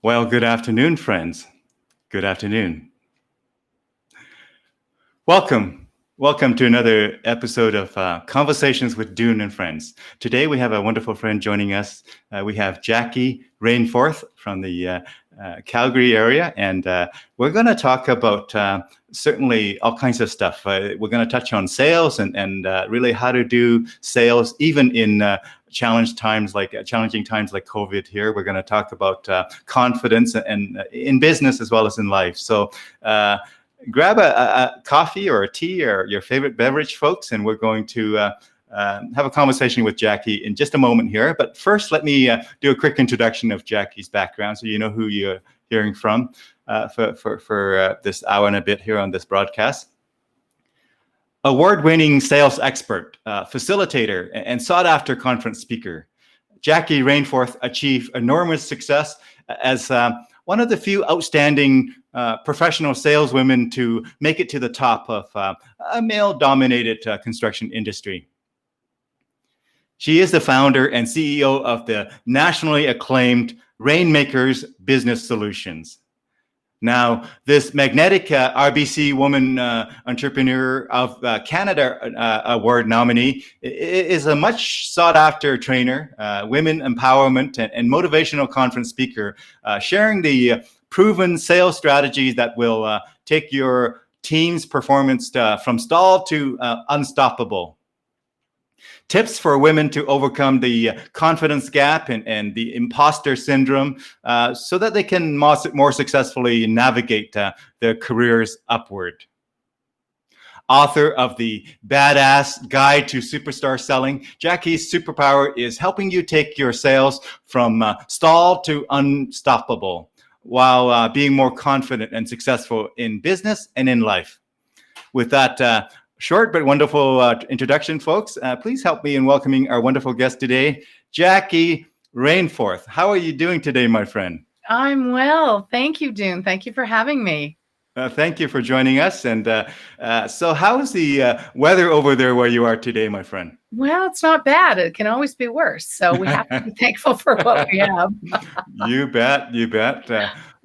Well, good afternoon, friends. Good afternoon. Welcome. Welcome to another episode of Conversations with Dune and Friends. Today we have a wonderful friend joining us. We have Jackie Rainforth from the Calgary area, and we're going to talk about certainly all kinds of stuff. We're going to touch on sales and really how to do sales even in challenging times like COVID here. We're going to talk about confidence and in business as well as in life. So grab a coffee or a tea or your favorite beverage, folks, and we're going to have a conversation with Jackie in just a moment here. But first, let me do a quick introduction of Jackie's background so you know who you're hearing from for this hour and a bit here on this broadcast. Award-winning sales expert, facilitator, and sought-after conference speaker. Jackie Rainforth achieved enormous success as one of the few outstanding professional saleswomen to make it to the top of a male-dominated construction industry. She is the founder and CEO of the nationally acclaimed Rainmakers Business Solutions. Now, this magnetic RBC Woman Entrepreneur of Canada Award nominee is a much sought-after trainer, women empowerment and motivational conference speaker, sharing the proven sales strategies that will take your team's performance from stall to unstoppable. Tips for women to overcome the confidence gap and the imposter syndrome so that they can more successfully navigate their careers upward. Author of the Badass Guide to Superstar Selling, Jackie's superpower is helping you take your sales from stall to unstoppable while being more confident and successful in business and in life. With that short but wonderful introduction, folks, please help me in welcoming our wonderful guest today, Jackie Rainforth. How are you doing today, my friend? I'm well. Thank you, Dune. Thank you for having me. Thank you for joining us. And so how's the weather over there where you are today, my friend? Well, it's not bad. It can always be worse. So we have to be thankful for what we have. You bet. You bet.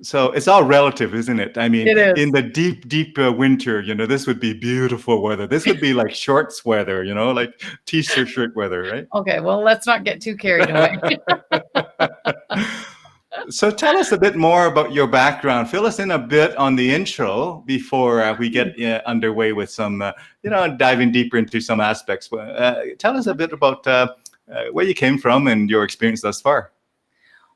So it's all relative, isn't it? I mean, It is. in the deep winter, this would be beautiful weather. This would be like shorts weather, like t-shirt shirt weather, right? Okay, well, let's not get too carried away. So tell us a bit more about your background. Fill us in a bit on the intro before we get underway with some, diving deeper into some aspects. Tell us a bit about where you came from and your experience thus far.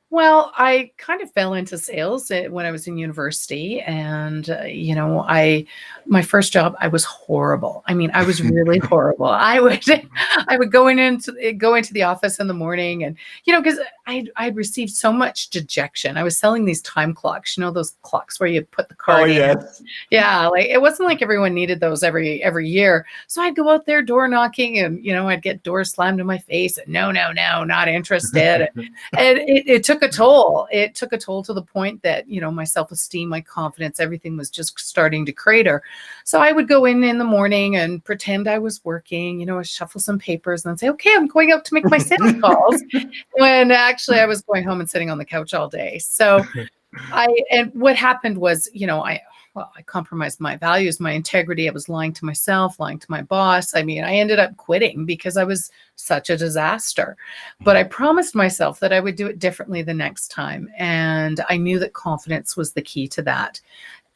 Well, I kind of fell into sales when I was in university, and my first job, I was horrible. I mean, I was really horrible. I would go into the office in the morning, and because I'd received so much dejection. I was selling these time clocks, those clocks where you put the card in. Yes. Yeah, like it wasn't like everyone needed those every year. So I'd go out there door knocking, and I'd get doors slammed in my face. And no, not interested. And it took a toll. It took a toll to the point that, my self-esteem, my confidence, everything was just starting to crater. So I would go in the morning and pretend I was working, shuffle some papers and then say, okay, I'm going out to make my sales calls. When actually I was going home and sitting on the couch all day. So and what happened was, I compromised my values, my integrity. I was lying to myself, lying to my boss. I mean, I ended up quitting because I was such a disaster. But I promised myself that I would do it differently the next time. And I knew that confidence was the key to that.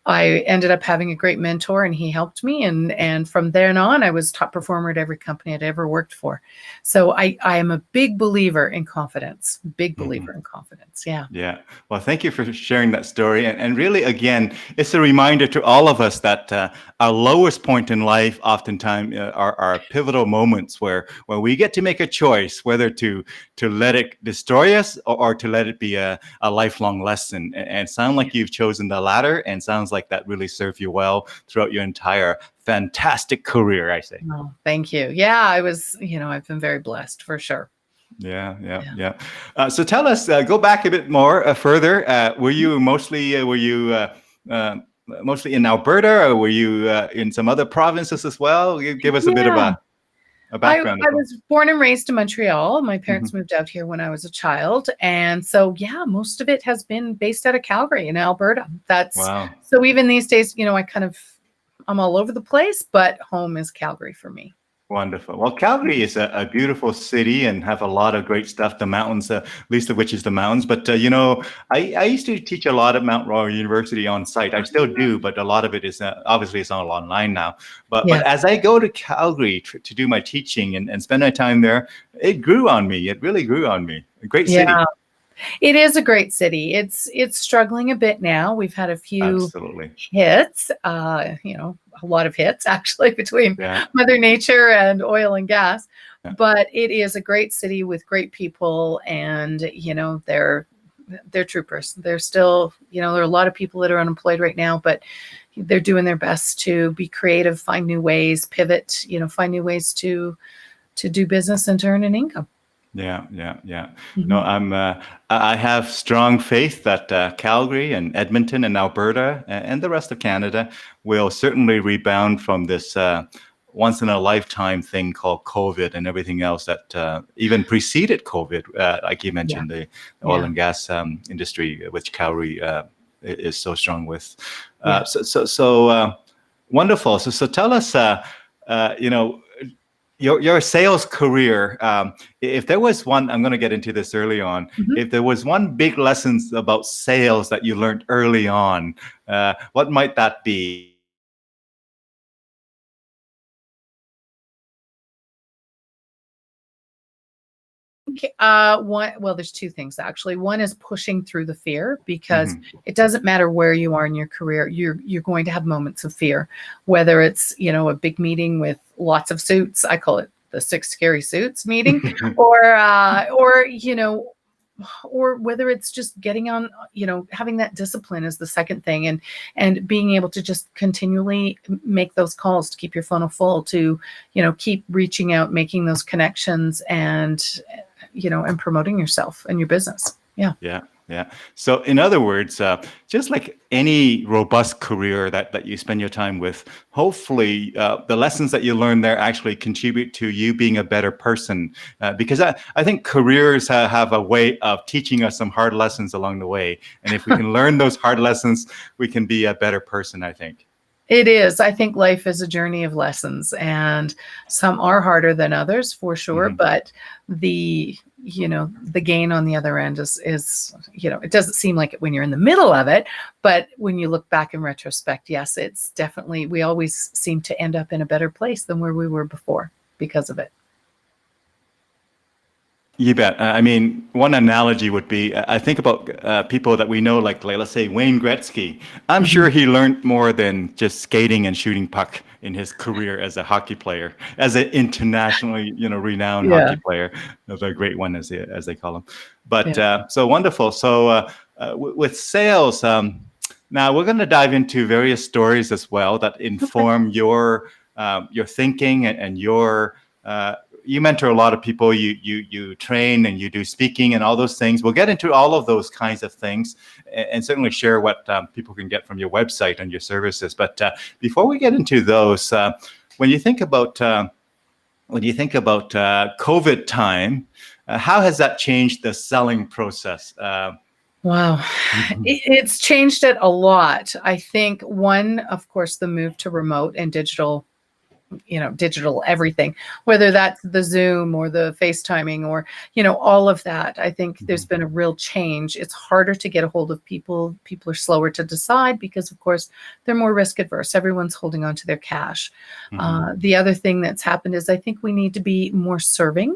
I ended up having a great mentor, and he helped me. And from then on, I was top performer at every company I'd ever worked for. So I am a big believer in confidence, big believer in confidence. Yeah. Yeah. Well, thank you for sharing that story. And really, again, it's a reminder to all of us that our lowest point in life oftentimes are pivotal moments where we get to make a choice, whether to let it destroy us or to let it be a lifelong lesson. And sound like you've chosen the latter, and sounds like that really served you well throughout your entire fantastic career, I say. Oh, thank you. Yeah, I was, I've been very blessed for sure. Yeah. So tell us, go back a bit more further. Were you mostly in Alberta, or were you in some other provinces as well? Give us a bit of a a I background as I well? was born and raised in Montreal. My Hmm. parents moved out here when I was a child, and so, yeah, most of it has been based out of Calgary in Alberta. That's Wow. so even these days, I'm all over the place, but home is Calgary for me. Wonderful. Well, Calgary is a beautiful city and have a lot of great stuff. The mountains, least of which is the mountains. But I used to teach a lot at Mount Royal University on site. I still do, but a lot of it is obviously it's all online now. But Yeah. as I go to Calgary to do my teaching and spend my time there, it grew on me. It really grew on me. A great city. Yeah. It is a great city. It's struggling a bit now. We've had a few Absolutely. hits, a lot of hits actually between Yeah. Mother Nature and oil and gas. Yeah. But it is a great city with great people, and they're troopers. They're still, there are a lot of people that are unemployed right now, but they're doing their best to be creative, find new ways, pivot, find new ways to do business and to earn an income. Yeah, yeah, yeah. No, Mhm. I have strong faith that Calgary and Edmonton and Alberta and the rest of Canada will certainly rebound from this once in a lifetime thing called COVID and everything else that even preceded COVID, like you Yeah. mentioned, the oil Yeah. and gas industry, which Calgary is so strong with. Yeah. Wonderful. So tell us, you know, your sales career, if there was one, I'm going to get into this early on. Mhm. If there was one big lessons about sales that you learned early on, what might that be? Okay, there's two things actually. One is pushing through the fear, because Hmm. it doesn't matter where you are in your career, you're going to have moments of fear, whether it's, a big meeting with lots of suits. I call it the six scary suits meeting, or whether it's just getting on, having that discipline is the second thing, and being able to just continually make those calls to keep your funnel full, to, keep reaching out, making those connections, and promoting yourself and your business. Yeah. Yeah, yeah. So, in other words, just like any robust career that you spend your time with, hopefully the lessons that you learn there actually contribute to you being a better person. Because I think careers have a way of teaching us some hard lessons along the way. And if we can learn those hard lessons, we can be a better person, I think. It is. I think life is a journey of lessons, and some are harder than others for sure, Hmm. but the gain on the other end is, it doesn't seem like it when you're in the middle of it, but when you look back in retrospect, yes, it's definitely, we always seem to end up in a better place than where we were before because of it. You bet. I mean, one analogy would be I think about people that we know, like let's say Wayne Gretzky. I'm Mhm. sure he learned more than just skating and shooting puck in his career as a hockey player, as an internationally renowned Yeah. hockey player, a great one as they call him. But Yeah. so wonderful. So with sales, now we're going to dive into various stories as well that Okay. inform your thinking and your you mentor a lot of people, you train and you do speaking and all those things. We'll get into all of those kinds of things and certainly share what people can get from your website and your services. But before we get into those, when you think about COVID time, how has that changed the selling process? Wow. It's changed it a lot. I think one, of course, the move to remote and digital everything, whether that's the Zoom or the FaceTiming or, all of that. I think there's been a real change. It's harder to get a hold of people. People are slower to decide because, of course, they're more risk adverse. Everyone's holding on to their cash. Mhm. The other thing that's happened is I think we need to be more serving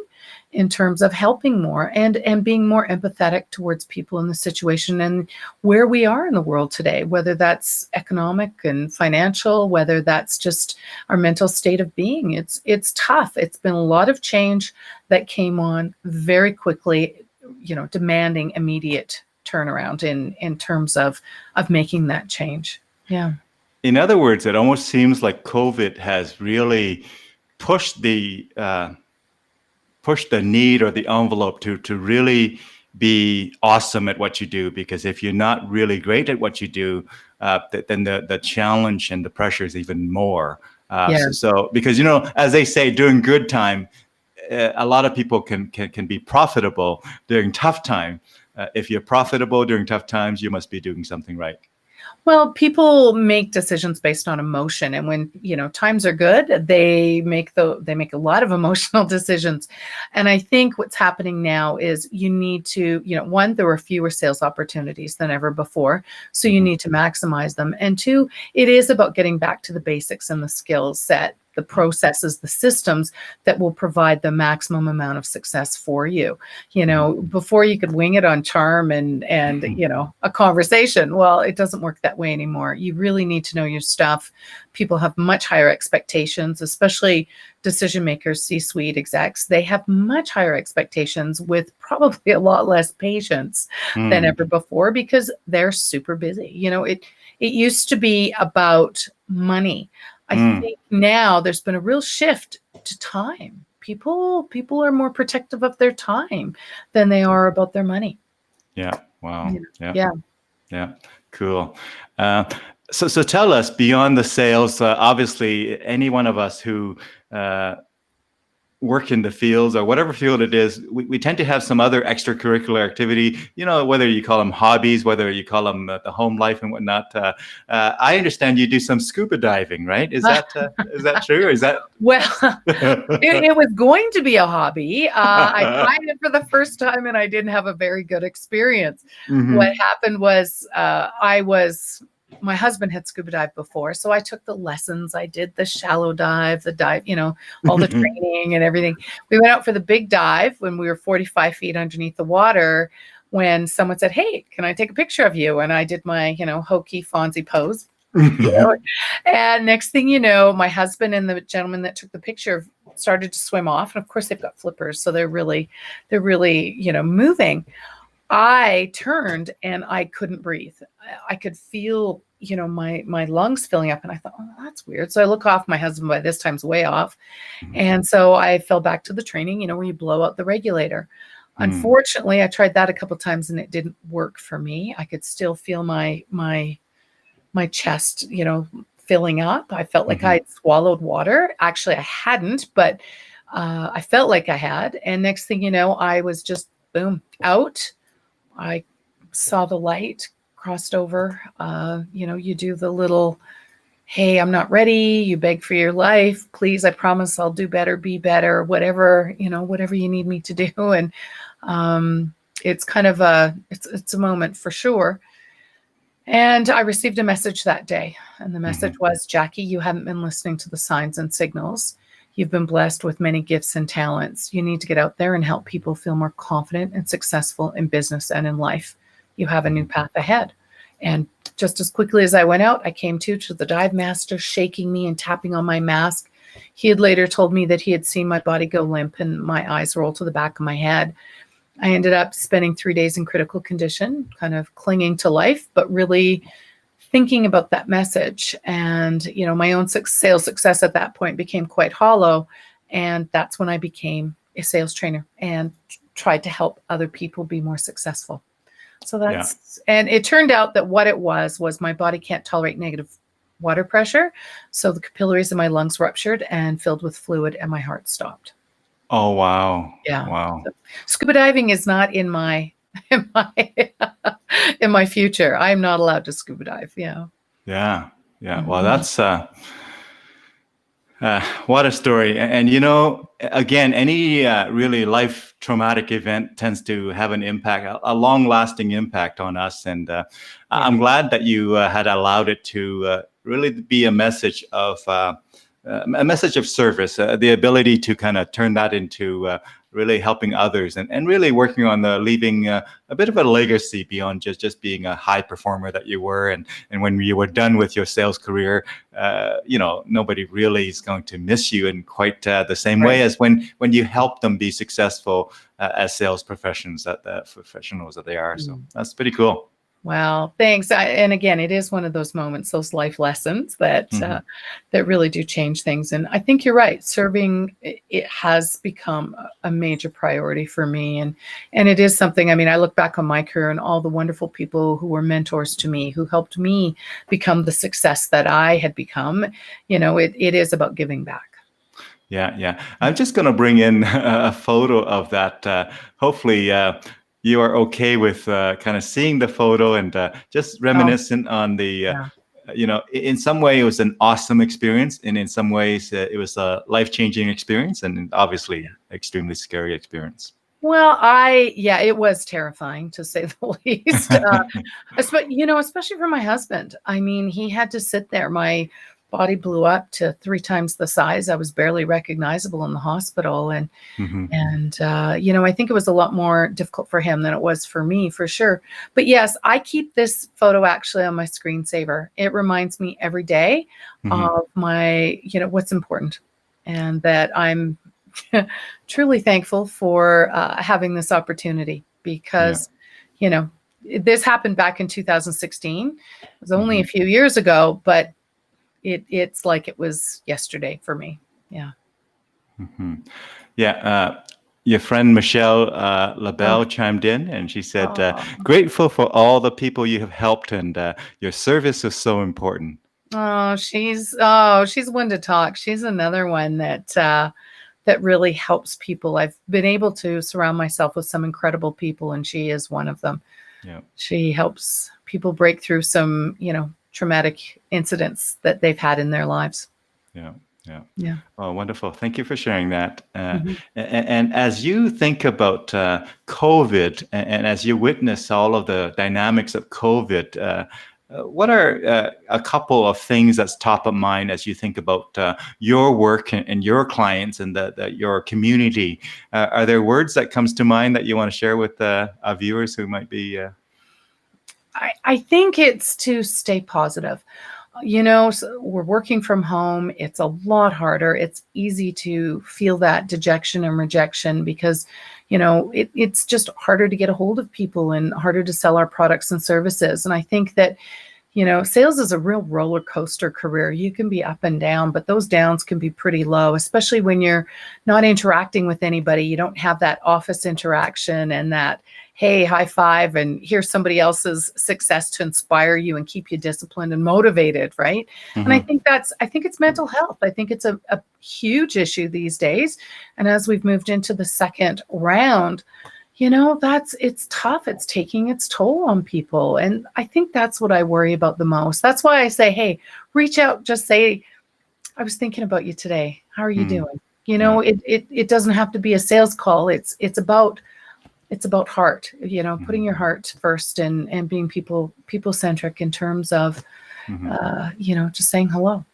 in terms of helping more and being more empathetic towards people in the situation and where we are in the world today, whether that's economic and financial, whether that's just our mental state of being. It's tough. It's been a lot of change that came on very quickly, demanding immediate turnaround in terms of making that change. Yeah. In other words, it almost seems like COVID has really pushed the need or the envelope to really be awesome at what you do, because if you're not really great at what you do, then the challenge and the pressure is even more. Yeah. So because, as they say, during good time, a lot of people can be profitable during tough time. If you're profitable during tough times, you must be doing something right. Well, people make decisions based on emotion, and when times are good, they make a lot of emotional decisions. And I think what's happening now is you need to, one, there were fewer sales opportunities than ever before, so you need to maximize them. And two, it is about getting back to the basics and the skill set, the processes, the systems that will provide the maximum amount of success for you. Before you could wing it on charm and a conversation. Well, it doesn't work that way anymore. You really need to know your stuff. People have much higher expectations, especially decision makers, C-suite execs. They have much higher expectations with probably a lot less patience than ever before because they're super busy. It used to be about money. I think now there's been a real shift to time. People are more protective of their time than they are about their money. Yeah. Wow. Yeah. Cool. So tell us, beyond the sales, obviously any one of us who work in the fields or whatever field it is, we tend to have some other extracurricular activity, whether you call them hobbies, whether you call them the home life and whatnot. I understand you do some scuba diving, right? Is that true? Or is that? Well, it was going to be a hobby. I tried it for the first time and I didn't have a very good experience. What happened was my husband had scuba dived before, so I took the lessons. I did the shallow dive, all the training and everything. We went out for the big dive when we were 45 feet underneath the water, when someone said, "Hey, can I take a picture of you?" And I did my, hokey Fonzie pose. And next thing you know, my husband and the gentleman that took the picture started to swim off. And of course they've got flippers, so they're really, moving. I turned and I couldn't breathe. I could feel, my lungs filling up, and I thought, oh, that's weird. So I look off. My husband by this time's way off. And so I fell back to the training, where you blow out the regulator. Unfortunately, I tried that a couple of times and it didn't work for me. I could still feel my chest, filling up. I felt like I had swallowed water. Actually, I hadn't, but I felt like I had. And next thing you know, I was just boom, out. I saw the light, crossed over. You do the little, hey, I'm not ready. You beg for your life. Please, I promise I'll do better, be better, whatever you need me to do. And it's kind of it's a moment for sure. And I received a message that day. And the message was, Jackie, you haven't been listening to the signs and signals. You've been blessed with many gifts and talents. You need to get out there and help people feel more confident and successful in business and in life. You have a new path ahead. And just as quickly as I went out, I came to the dive master, shaking me and tapping on my mask. He had later told me that he had seen my body go limp and my eyes roll to the back of my head. I ended up spending 3 days in critical condition, kind of clinging to life, but really thinking about that message. And, my own sales success at that point became quite hollow. And that's when I became a sales trainer and tried to help other people be more successful. So and it turned out that what it was my body can't tolerate negative water pressure. So the capillaries in my lungs ruptured and filled with fluid and my heart stopped. Oh, wow. Yeah. Wow. So scuba diving is not in my in my future. I'm not allowed to scuba dive. Yeah. Well, that's what a story. And again, any really life traumatic event tends to have an impact, a long lasting impact on us. And I'm glad that you had allowed it to really be a message of service, the ability to kind of turn that into really helping others and really working on leaving a bit of a legacy beyond just being a high performer that you were. And when you were done with your sales career, nobody really is going to miss you in quite the same way as when you help them be successful as sales professionals that they are. So that's pretty cool. Well, thanks. And again, it is one of those moments, those life lessons that that really do change things. And I think you're right. Serving it has become a major priority for me, and it is something. I mean, I look back on my career and all the wonderful people who were mentors to me, who helped me become the success that I had become. It is about giving back. Yeah, yeah. I'm just going to bring in a photo of that. Hopefully, you are okay with kind of seeing the photo and just Oh, reminiscent on the, yeah. in some way it was an awesome experience, and in some ways it was a life-changing experience, and obviously extremely scary experience. Well, yeah, it was terrifying to say the least. Especially for my husband. I mean, he had to sit there. My body blew up to 3 times the size. I was barely recognizable in the hospital, Hmm. I think it was a lot more difficult for him than it was for me, for sure. But yes, I keep this photo actually on my screensaver. It reminds me every day Hmm. of what's important, and that I'm truly thankful for having this opportunity Yeah. because, you know, this happened back in 2016. It was only a Hmm. few years ago, but it's like it was yesterday for me. Yeah. Hmm. Yeah. Your friend Michelle Oh, LaBelle chimed in, and she said, oh, "Grateful for all the people you have helped, and your service is so important." she's one to talk. She's another one that really helps people. I've been able to surround myself with some incredible people, and she is one of them. Yeah. She helps people break through some, traumatic incidents that they've had in their lives. Yeah. Yeah. Yeah. Oh, wonderful. Thank you for sharing that. Mhm. And as you think about COVID, and as you witness all of the dynamics of COVID, what are a couple of things that's top of mind as you think about your work and your clients and your community? Are there words that comes to mind that you want to share with our viewers who might be? I think it's to stay positive. So we're working from home. It's a lot harder. It's easy to feel that dejection and rejection because, it's just harder to get a hold of people and harder to sell our products and services. And I think that, sales is a real roller coaster career. You can be up and down, but those downs can be pretty low, especially when you're not interacting with anybody. You don't have that office interaction and that, hey, high five, and here's somebody else's success to inspire you and keep you disciplined and motivated, right? And I Mhm. think it's mental health. I think it's a huge issue these days. And as we've moved into the second round, it's tough. It's taking its toll on people. And I think that's what I worry about the most. That's why I say, hey, reach out, just say, I was thinking about you today. How are you Mm. doing? Yeah. It doesn't have to be a sales call. It's about heart, putting Mhm. your heart first and being people centric in terms of, Mhm. just saying hello.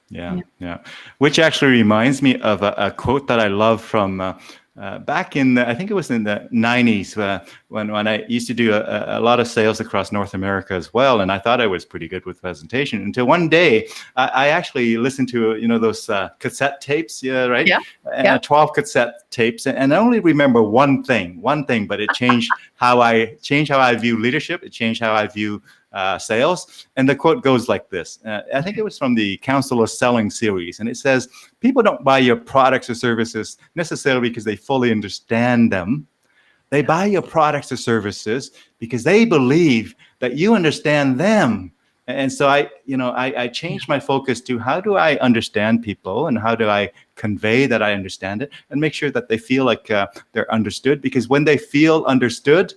Yeah, Yeah. yeah. Which actually reminds me of a quote that I love from back in I think it was in the 90s when I used to do a lot of sales across North America as well, and I thought I was pretty good with presentation until one day I actually listened to those cassette tapes, yeah, right, Yeah. Yeah. 12 cassette tapes, and I only remember one thing, but it changed how I view leadership. It changed how I view sales. And the quote goes like this. I think Okay. it was from the Council of Selling series. And it says, people don't buy your products or services necessarily because they fully understand them. They Yeah. buy your products or services because they believe that you understand them. And so I Yeah. changed my focus to how do I understand people and how do I convey that I understand it and make sure that they feel like they're understood. Because when they feel understood,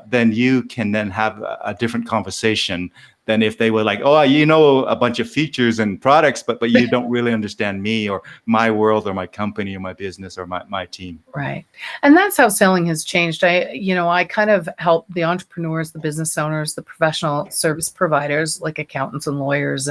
then you can then have a different conversation than if they were like, oh, a bunch of features and products, but you don't really understand me or my world or my company or my business or my team. Right. And that's how selling has changed. I kind of help the entrepreneurs, the business owners, the professional service providers like accountants and lawyers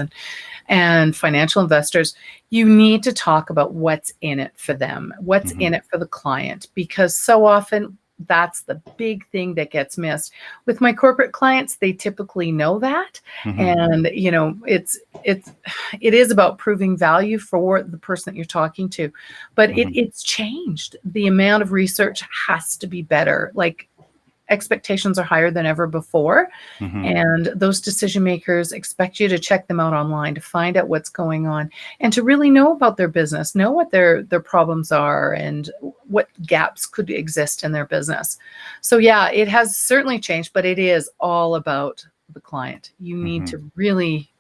and financial investors. You need to talk about what's in it for them, what's Hmm. in it for the client, because so often that's the big thing that gets missed. With my corporate clients, they typically know that. Hmm. And, it is about proving value for the person that you're talking to. But Hmm. it's changed. The amount of research has to be better. Like expectations are higher than ever before. Mm-hmm. And those decision makers expect you to check them out online, to find out what's going on, and to really know about their business, know what their problems are and what gaps could exist in their business. So yeah, it has certainly changed, but it is all about the client. You need Mm-hmm. to really,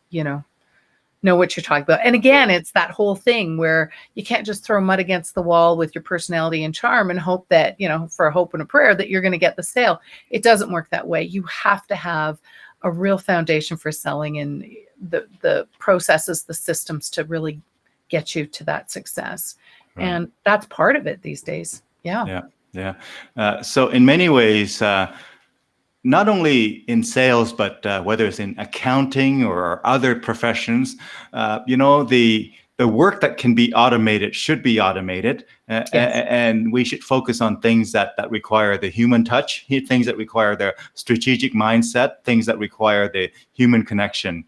know what you're talking about. And again, it's that whole thing where you can't just throw mud against the wall with your personality and charm and hope that, for a hope and a prayer that you're going to get the sale. It doesn't work that way. You have to have a real foundation for selling and the processes, the systems to really get you to that success. Right. And that's part of it these days. Yeah. So in many ways, not only in sales, but whether it's in accounting or other professions, the work that can be automated should be automated, Yes. and we should focus on things that require the human touch, things that require the strategic mindset, things that require the human connection.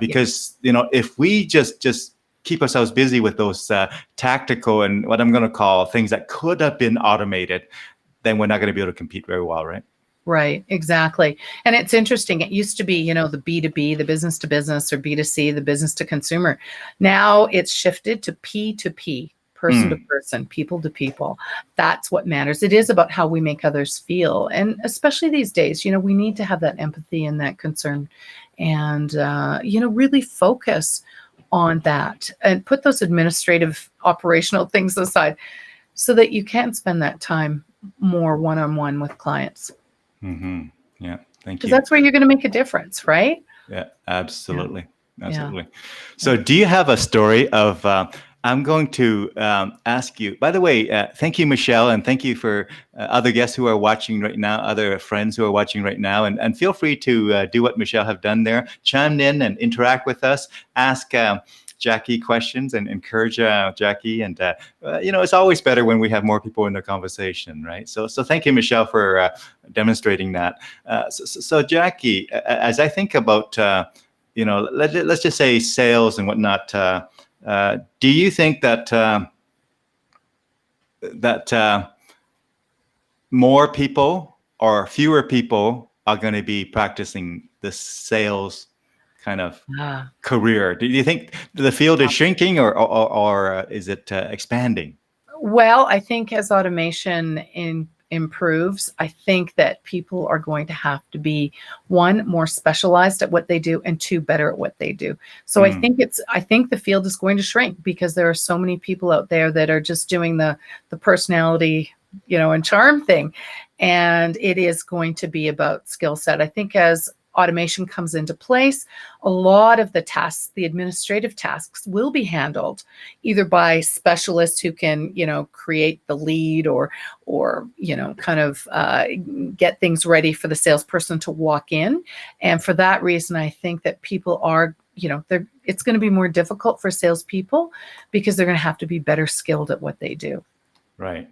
Because if we just keep ourselves busy with those tactical and what I'm going to call things that could have been automated, then we're not going to be able to compete very well, right? Right, exactly. And it's interesting. It used to be, the B2B, the business to business, or B2C, the business to consumer. Now it's shifted to P2P, person to person, people to people. That's what matters. It is about how we make others feel. And especially these days, we need to have that empathy and that concern and, really focus on that and put those administrative operational things aside so that you can spend that time more one-on-one with clients. Mm-hmm. Yeah, thank you. Because that's where you're going to make a difference, right? Yeah, absolutely. Yeah. Absolutely. So do you have a story of, I'm going to ask you, by the way, thank you, Michelle, and thank you for other guests who are watching right now, other friends who are watching right now, and feel free to do what Michelle have done there, chime in and interact with us, ask Jackie questions and encourage Jackie. And, it's always better when we have more people in the conversation, right? So thank you, Michelle, for demonstrating that. So Jackie, as I think about, let's just say sales and whatnot, do you think that more people or fewer people are going to be practicing the sales kind of career? Do you think the field is shrinking or is it expanding? Well, I think as automation improves, I think that people are going to have to be, one, more specialized at what they do, and two, better at what they do. So I think the field is going to shrink because there are so many people out there that are just doing the personality, and charm thing. And it is going to be about skill set. I think as automation comes into place, a lot of the tasks, the administrative tasks, will be handled either by specialists who can, create the lead or kind of get things ready for the salesperson to walk in. And for that reason, I think that people are, it's going to be more difficult for salespeople because they're going to have to be better skilled at what they do. Right.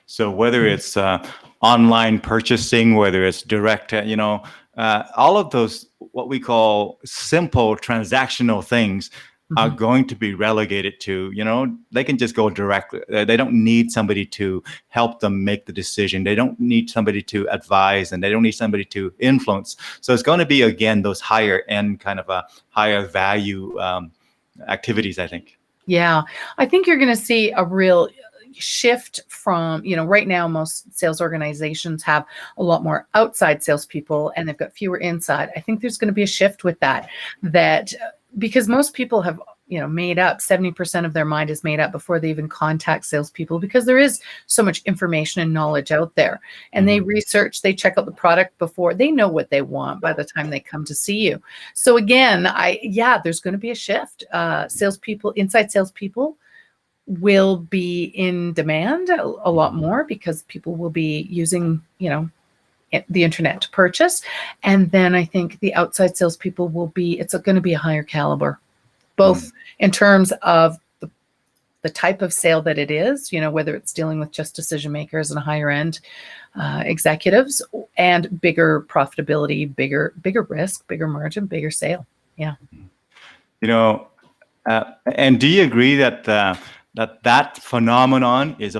So whether it's online purchasing, whether it's direct, all of those, what we call simple transactional things are going to be relegated to, they can just go directly. They don't need somebody to help them make the decision. They don't need somebody to advise, and they don't need somebody to influence. So it's going to be, again, those higher end kind of a higher value activities, I think. Yeah, I think you're going to see a real shift from, right now, most sales organizations have a lot more outside salespeople and they've got fewer inside. I think there's going to be a shift with that because most people have, made up 70% of their mind is made up before they even contact salespeople, because there is so much information and knowledge out there, and they research, they check out the product before they know what they want by the time they come to see you. So again, there's going to be a shift. Inside salespeople will be in demand a lot more because people will be using, the internet to purchase. And then I think the outside salespeople it's going to be a higher caliber, both in terms of the type of sale that it is, whether it's dealing with just decision makers and higher end executives, and bigger profitability, bigger risk, bigger margin, bigger sale. Yeah. And do you agree that that phenomenon is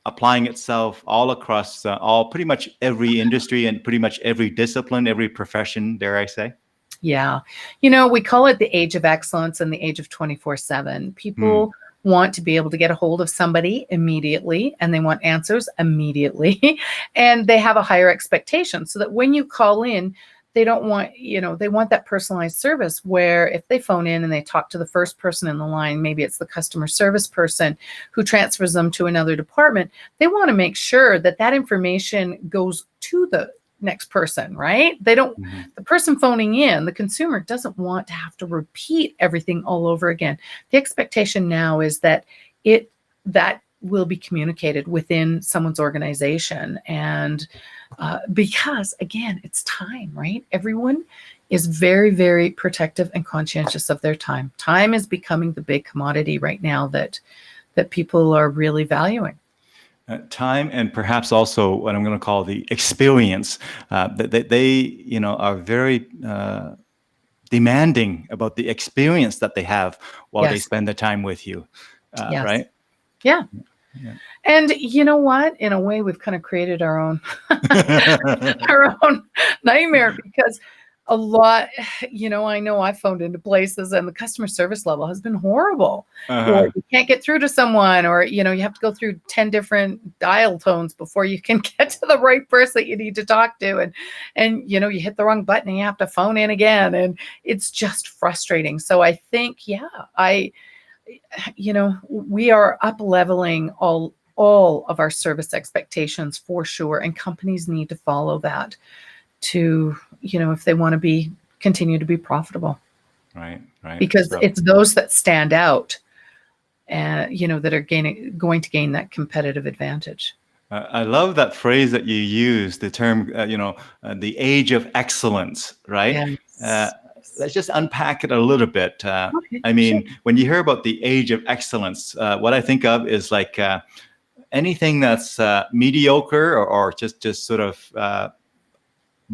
applying itself all across all pretty much every industry and pretty much every discipline, every profession, dare I say? Yeah. You know, we call it the age of excellence and the age of 24/7. Hmm. People want to be able to get a hold of somebody immediately, and they want answers immediately. And they have a higher expectation so that when you call in, they don't want, they want that personalized service where if they phone in and they talk to the first person in the line, maybe it's the customer service person who transfers them to another department, they want to make sure that that information goes to the next person, right? They don't, Hmm. the person phoning in, the consumer doesn't want to have to repeat everything all over again. The expectation now is that that will be communicated within someone's organization. And because again, it's time, right? Everyone is very, very protective and conscientious of their time. Time is becoming the big commodity right now that people are really valuing. Time, and perhaps also what I'm going to call the experience, that they are very demanding about the experience that they have while they Yes. spend the time with you, Yes. right? Yeah. Yeah. And you know what? In a way, we've kind of created our own our own nightmare because a lot, I know I phoned into places and the customer service level has been horrible, or Uh-huh. you can't get through to someone, or, you have to go through 10 different dial tones before you can get to the right person that you need to talk to. And, you hit the wrong button and you have to phone in again. And it's just frustrating. So I think, yeah, we are up leveling all of our service expectations for sure. And companies need to follow that to, if they want to continue to be profitable, Right. because So, it's those that stand out and, that are going to gain that competitive advantage. I love that phrase that you use, the term, the age of excellence, right? Uh, Yes. let's just unpack it a little bit. Okay, I sure. mean, when you hear about the age of excellence, what I think of is like anything that's mediocre or just sort of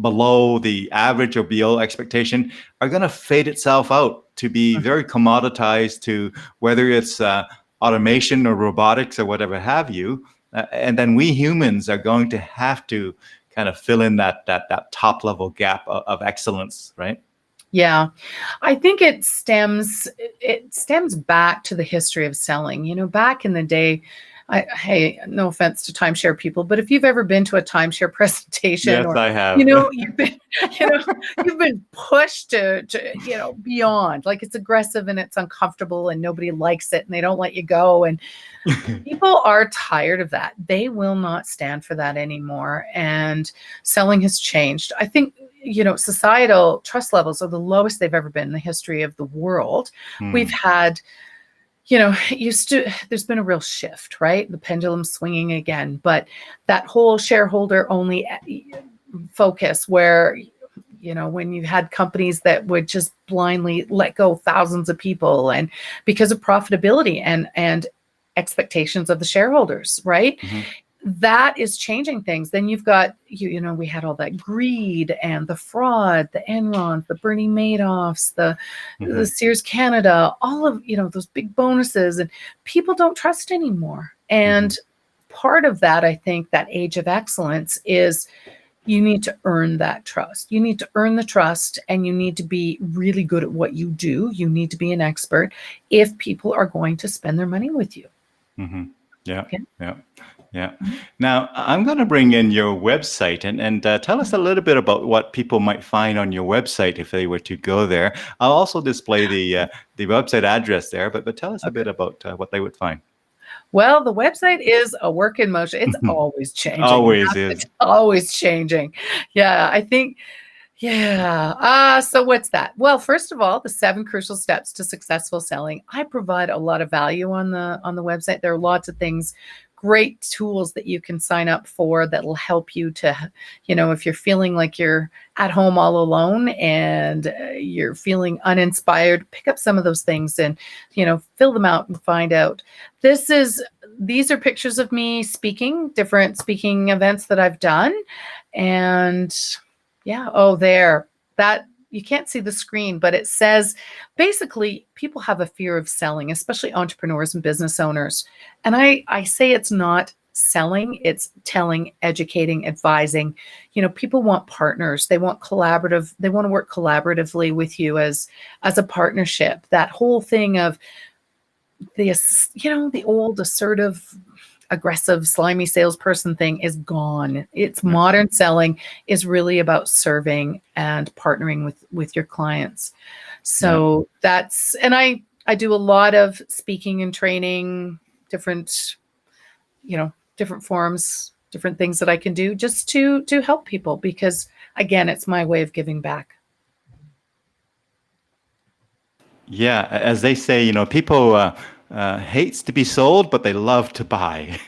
below the average or below expectation are going to fade itself out to be very commoditized to whether it's automation or robotics or whatever have you. And then we humans are going to have to kind of fill in that top level gap of excellence, right? Yeah. I think it stems back to the history of selling. Back in the day, hey, no offense to timeshare people, but if you've ever been to a timeshare presentation, Yes, or I have. you've been, you know, you've been pushed to beyond, like it's aggressive and it's uncomfortable and nobody likes it and they don't let you go. And people are tired of that. They will not stand for that anymore. And selling has changed. I think, societal trust levels are the lowest they've ever been in the history of the world. We've Hmm. had, there's been a real shift, right? The pendulum swinging again, but that whole shareholder only focus where, when you had companies that would just blindly let go thousands of people and because of profitability and expectations of the shareholders, right? Hmm. That is changing things. Then you've got, we had all that greed and the fraud, the Enrons, the Bernie Madoffs, the Hmm. Sears Canada, all of, those big bonuses, and people don't trust anymore. Hmm. And part of that, I think, that age of excellence is you need to earn that trust. You need to earn the trust and you need to be really good at what you do. You need to be an expert if people are going to spend their money with you. Hmm. Yeah. Okay. Yeah. Yeah. Now, I'm going to bring in your website and tell us a little bit about what people might find on your website if they were to go there. I'll also display the website address there, but tell us a Okay. bit about what they would find. Well, the website is a work in motion. It's always changing. Always is. It's always changing. Yeah, I think, yeah. So what's that? Well, first of all, the 7 crucial steps to successful selling. I provide a lot of value on the website. There are lots of things, great tools that you can sign up for that will help you to, if you're feeling like you're at home all alone and you're feeling uninspired, pick up some of those things and, fill them out and find out. These are pictures of me speaking, different speaking events that I've done. And yeah. Oh, there. That you can't see the screen, but it says basically people have a fear of selling, especially entrepreneurs and business owners. And I say it's not selling, it's telling, educating, advising. People want partners. They want collaborative, they want to work collaboratively with you as a partnership. That whole thing of the old assertive, aggressive, slimy salesperson thing is gone. It's modern selling is really about serving and partnering with your clients. So and I do a lot of speaking and training, different forms, different things that I can do just to help people, because again, it's my way of giving back. Yeah, as they say, people hates to be sold, but they love to buy.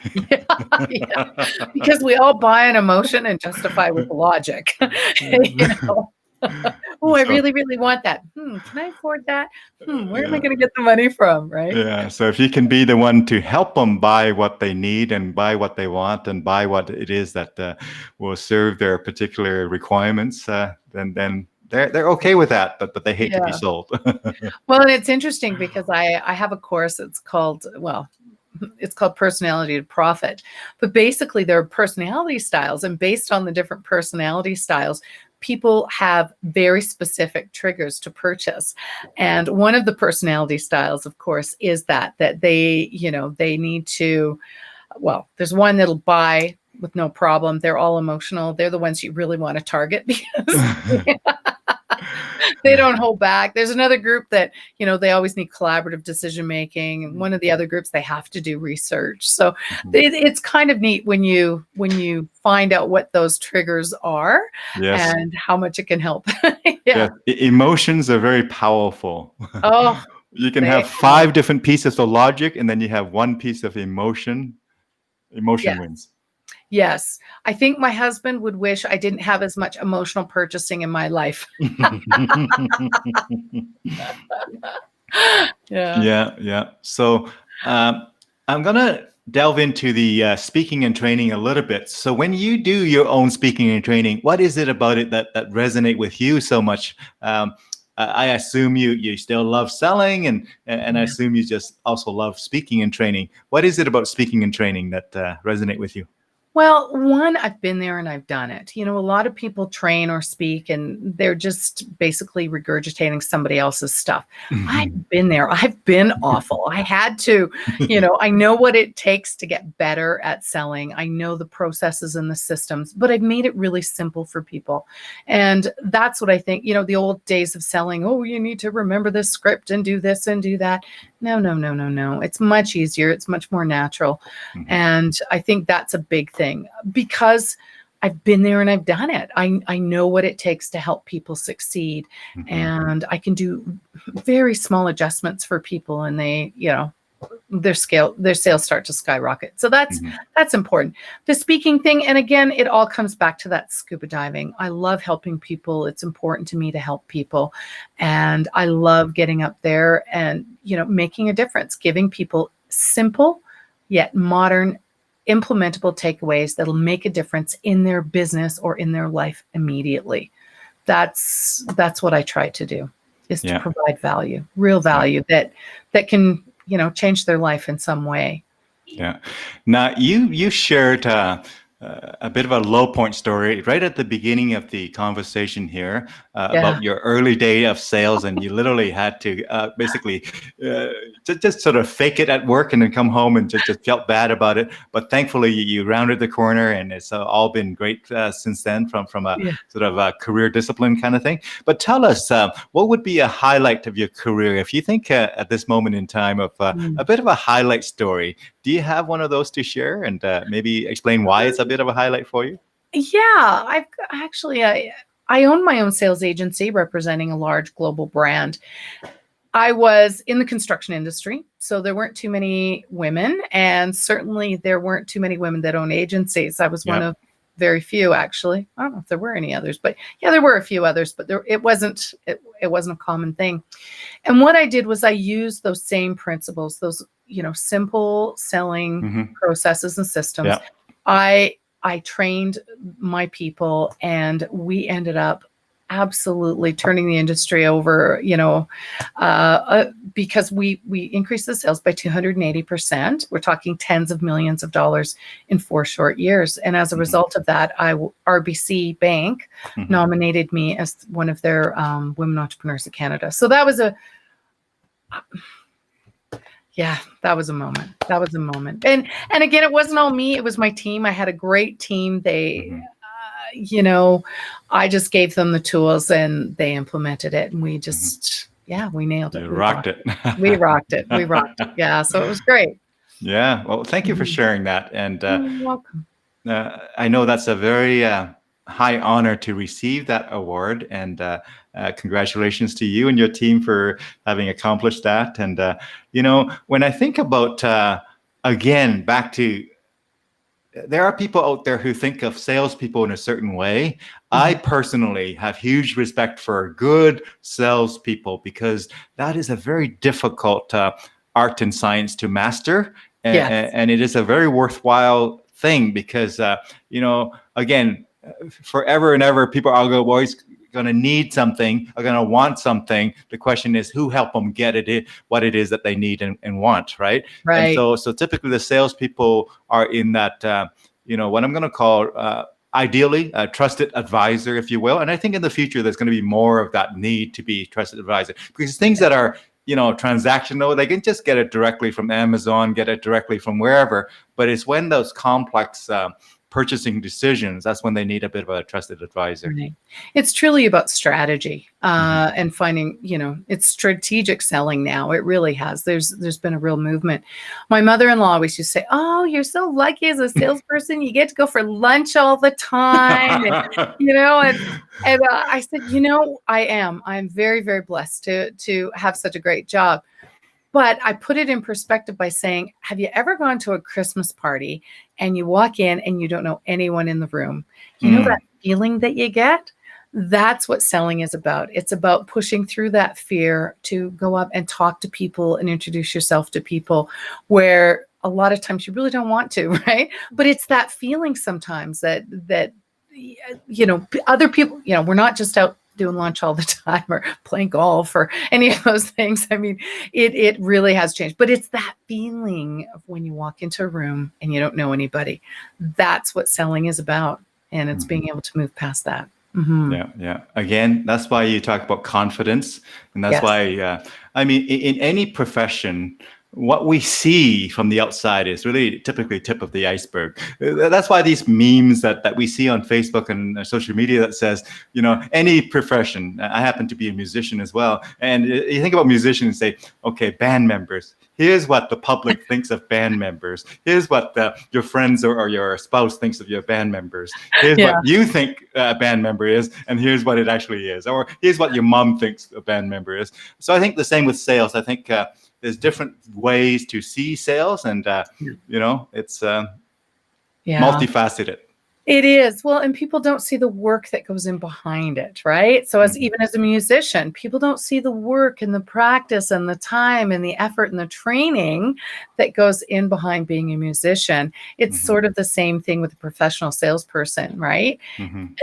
Yeah, because we all buy an emotion and justify with logic. Oh, I So, really, really want that. Can I afford that? Where am I yeah. going to get the money from? Right? Yeah, so if you can be the one to help them buy what they need and buy what they want and buy what it is that will serve their particular requirements, then they're okay with that, but they hate to be Yeah. sold. Well, and it's interesting because I have a course. It's called Personality to Profit. But basically, there are personality styles, and based on the different personality styles, people have very specific triggers to purchase. And one of the personality styles, of course, is that they need to, well, there's one that'll buy with no problem. They're all emotional. They're the ones you really want to target because they don't hold back. There's another group that, they always need collaborative decision making. And one of the other groups, they have to do research. So it's kind of neat when you find out what those triggers are Yes. and how much it can help. Yeah. Emotions are very powerful. Oh, You can they have are. 5 different pieces of logic, and then you have one piece of emotion. Emotion Yeah. wins. Yes. I think my husband would wish I didn't have as much emotional purchasing in my life. Yeah. Yeah. So I'm gonna delve into the speaking and training a little bit. So when you do your own speaking and training, what is it about it that resonate with you so much? I assume you still love selling, and I assume you just also love speaking and training. What is it about speaking and training that resonate with you? Well, one, I've been there and I've done it. A lot of people train or speak and they're just basically regurgitating somebody else's stuff. I've been there. I've been awful. I had to, I know what it takes to get better at selling. I know the processes and the systems, but I've made it really simple for people. And that's what I think, the old days of selling, oh, you need to remember this script and do this and do that. No. It's much easier. It's much more natural. And I think that's a big thing because I've been there and I've done it. I know what it takes to help people succeed. And I can do very small adjustments for people, and their sales start to skyrocket. So that's important. The speaking thing, and again, it all comes back to that scuba diving. I love helping people. It's important to me to help people. And I love getting up there and, making a difference, giving people simple yet modern, implementable takeaways that'll make a difference in their business or in their life immediately. That's what I try to do, is to provide value, real value that can, change their life in some way. Yeah. Now you shared a bit of a low point story right at the beginning of the conversation here about your early day of sales, and you literally had to basically just sort of fake it at work and then come home and just felt bad about it. But thankfully, you rounded the corner, and it's all been great since then from a sort of a career discipline kind of thing. But tell us, what would be a highlight of your career if you think at this moment in time of a bit of a highlight story? Do you have one of those to share, and maybe explain why it's a bit of a highlight for you? Yeah, I've actually, I own my own sales agency representing a large global brand. I was in the construction industry, so there weren't too many women, and certainly there weren't too many women that own agencies. I was one of very few, actually. I don't know if there were any others, but there were a few others, but it wasn't a common thing. And what I did was I used those same principles, those, simple selling processes and systems. I trained my people, and we ended up absolutely turning the industry over, because we increased the sales by 280%. We're talking tens of millions of dollars in 4 short years. And as a result of that, RBC Bank nominated me as one of their Women Entrepreneurs of Canada. So that was a moment. That was a moment. And again, it wasn't all me. It was my team. I had a great team. They, I just gave them the tools and they implemented it. And we just, we nailed it. You rocked it. We rocked it. We rocked it. Yeah. So it was great. Yeah. Well, thank you for sharing that. And You're welcome. I know that's a very high honor to receive that award. And congratulations to you and your team for having accomplished that. And, when I think about, again, back to, there are people out there who think of salespeople in a certain way. I personally have huge respect for good salespeople because that is a very difficult art and science to master. And it is a very worthwhile thing because, again, forever and ever, people are always going to need something, are going to want something. The question is who help them get it, what it is that they need and want, right? Right. And so typically the salespeople are in that, what I'm going to call ideally a trusted advisor, if you will. And I think in the future, there's going to be more of that need to be trusted advisor because things that are, transactional, they can just get it directly from Amazon, get it directly from wherever. But it's when those complex purchasing decisions, that's when they need a bit of a trusted advisor. Right. It's truly about strategy and finding, it's strategic selling now. It really has. There's been a real movement. My mother-in-law always used to say, "Oh, you're so lucky as a salesperson. You get to go for lunch all the time." And, I said, I am. I'm very, very blessed to have such a great job. But I put it in perspective by saying, have you ever gone to a Christmas party and you walk in and you don't know anyone in the room? You know that feeling that you get? That's what selling is about. It's about pushing through that fear to go up and talk to people and introduce yourself to people where a lot of times you really don't want to, right? But it's that feeling sometimes that other people, we're not just out doing lunch all the time or playing golf or any of those things. I mean, it really has changed, but it's that feeling of when you walk into a room and you don't know anybody. That's what selling is about. And it's being able to move past that. Yeah. Again, that's why you talk about confidence. And that's why, in any profession, what we see from the outside is really typically tip of the iceberg. That's why these memes that we see on Facebook and social media that says, any profession. I happen to be a musician as well. And you think about musicians and say, okay, band members. Here's what the public thinks of band members. Here's what your friends or your spouse thinks of your band members. Here's what you think a band member is, and here's what it actually is. Or here's what your mom thinks a band member is. So I think the same with sales. I think there's different ways to see sales, and it's multifaceted. It is. Well, and people don't see the work that goes in behind it, right? So even as a musician, people don't see the work and the practice and the time and the effort and the training that goes in behind being a musician. It's sort of the same thing with a professional salesperson, right?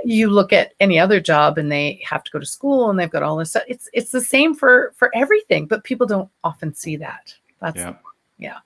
You look at any other job and they have to go to school and they've got all this stuff. It's the same for everything, but people don't often see that. Yeah.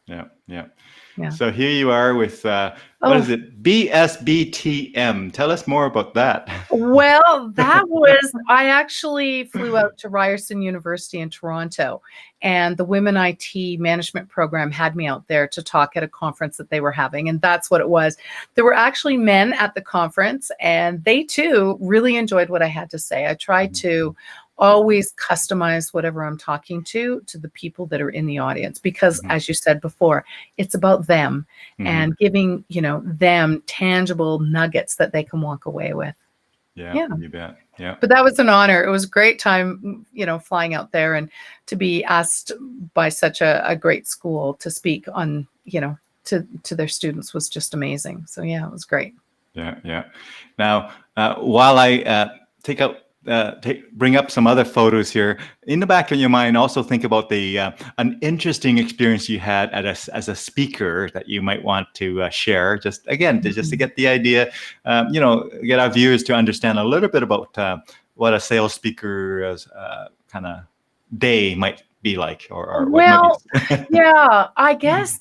So here you are with, what is it? BSBTM. Tell us more about that. Well, I actually flew out to Ryerson University in Toronto, and the Women IT Management Program had me out there to talk at a conference that they were having. And that's what it was. There were actually men at the conference, and they too really enjoyed what I had to say. I tried to always customize whatever I'm talking to the people that are in the audience, because as you said before, it's about them and giving, them tangible nuggets that they can walk away with. Yeah, you bet. Yeah. But that was an honor. It was a great time, flying out there and to be asked by such a great school to speak on, to their students was just amazing. So yeah, it was great. Yeah. Now, while I bring up some other photos here, in the back of your mind, also think about an interesting experience you had as a speaker that you might want to share. Just to get the idea, get our viewers to understand a little bit about what a sales speaker's kind of day might be like, or what might Well, be. yeah, I guess,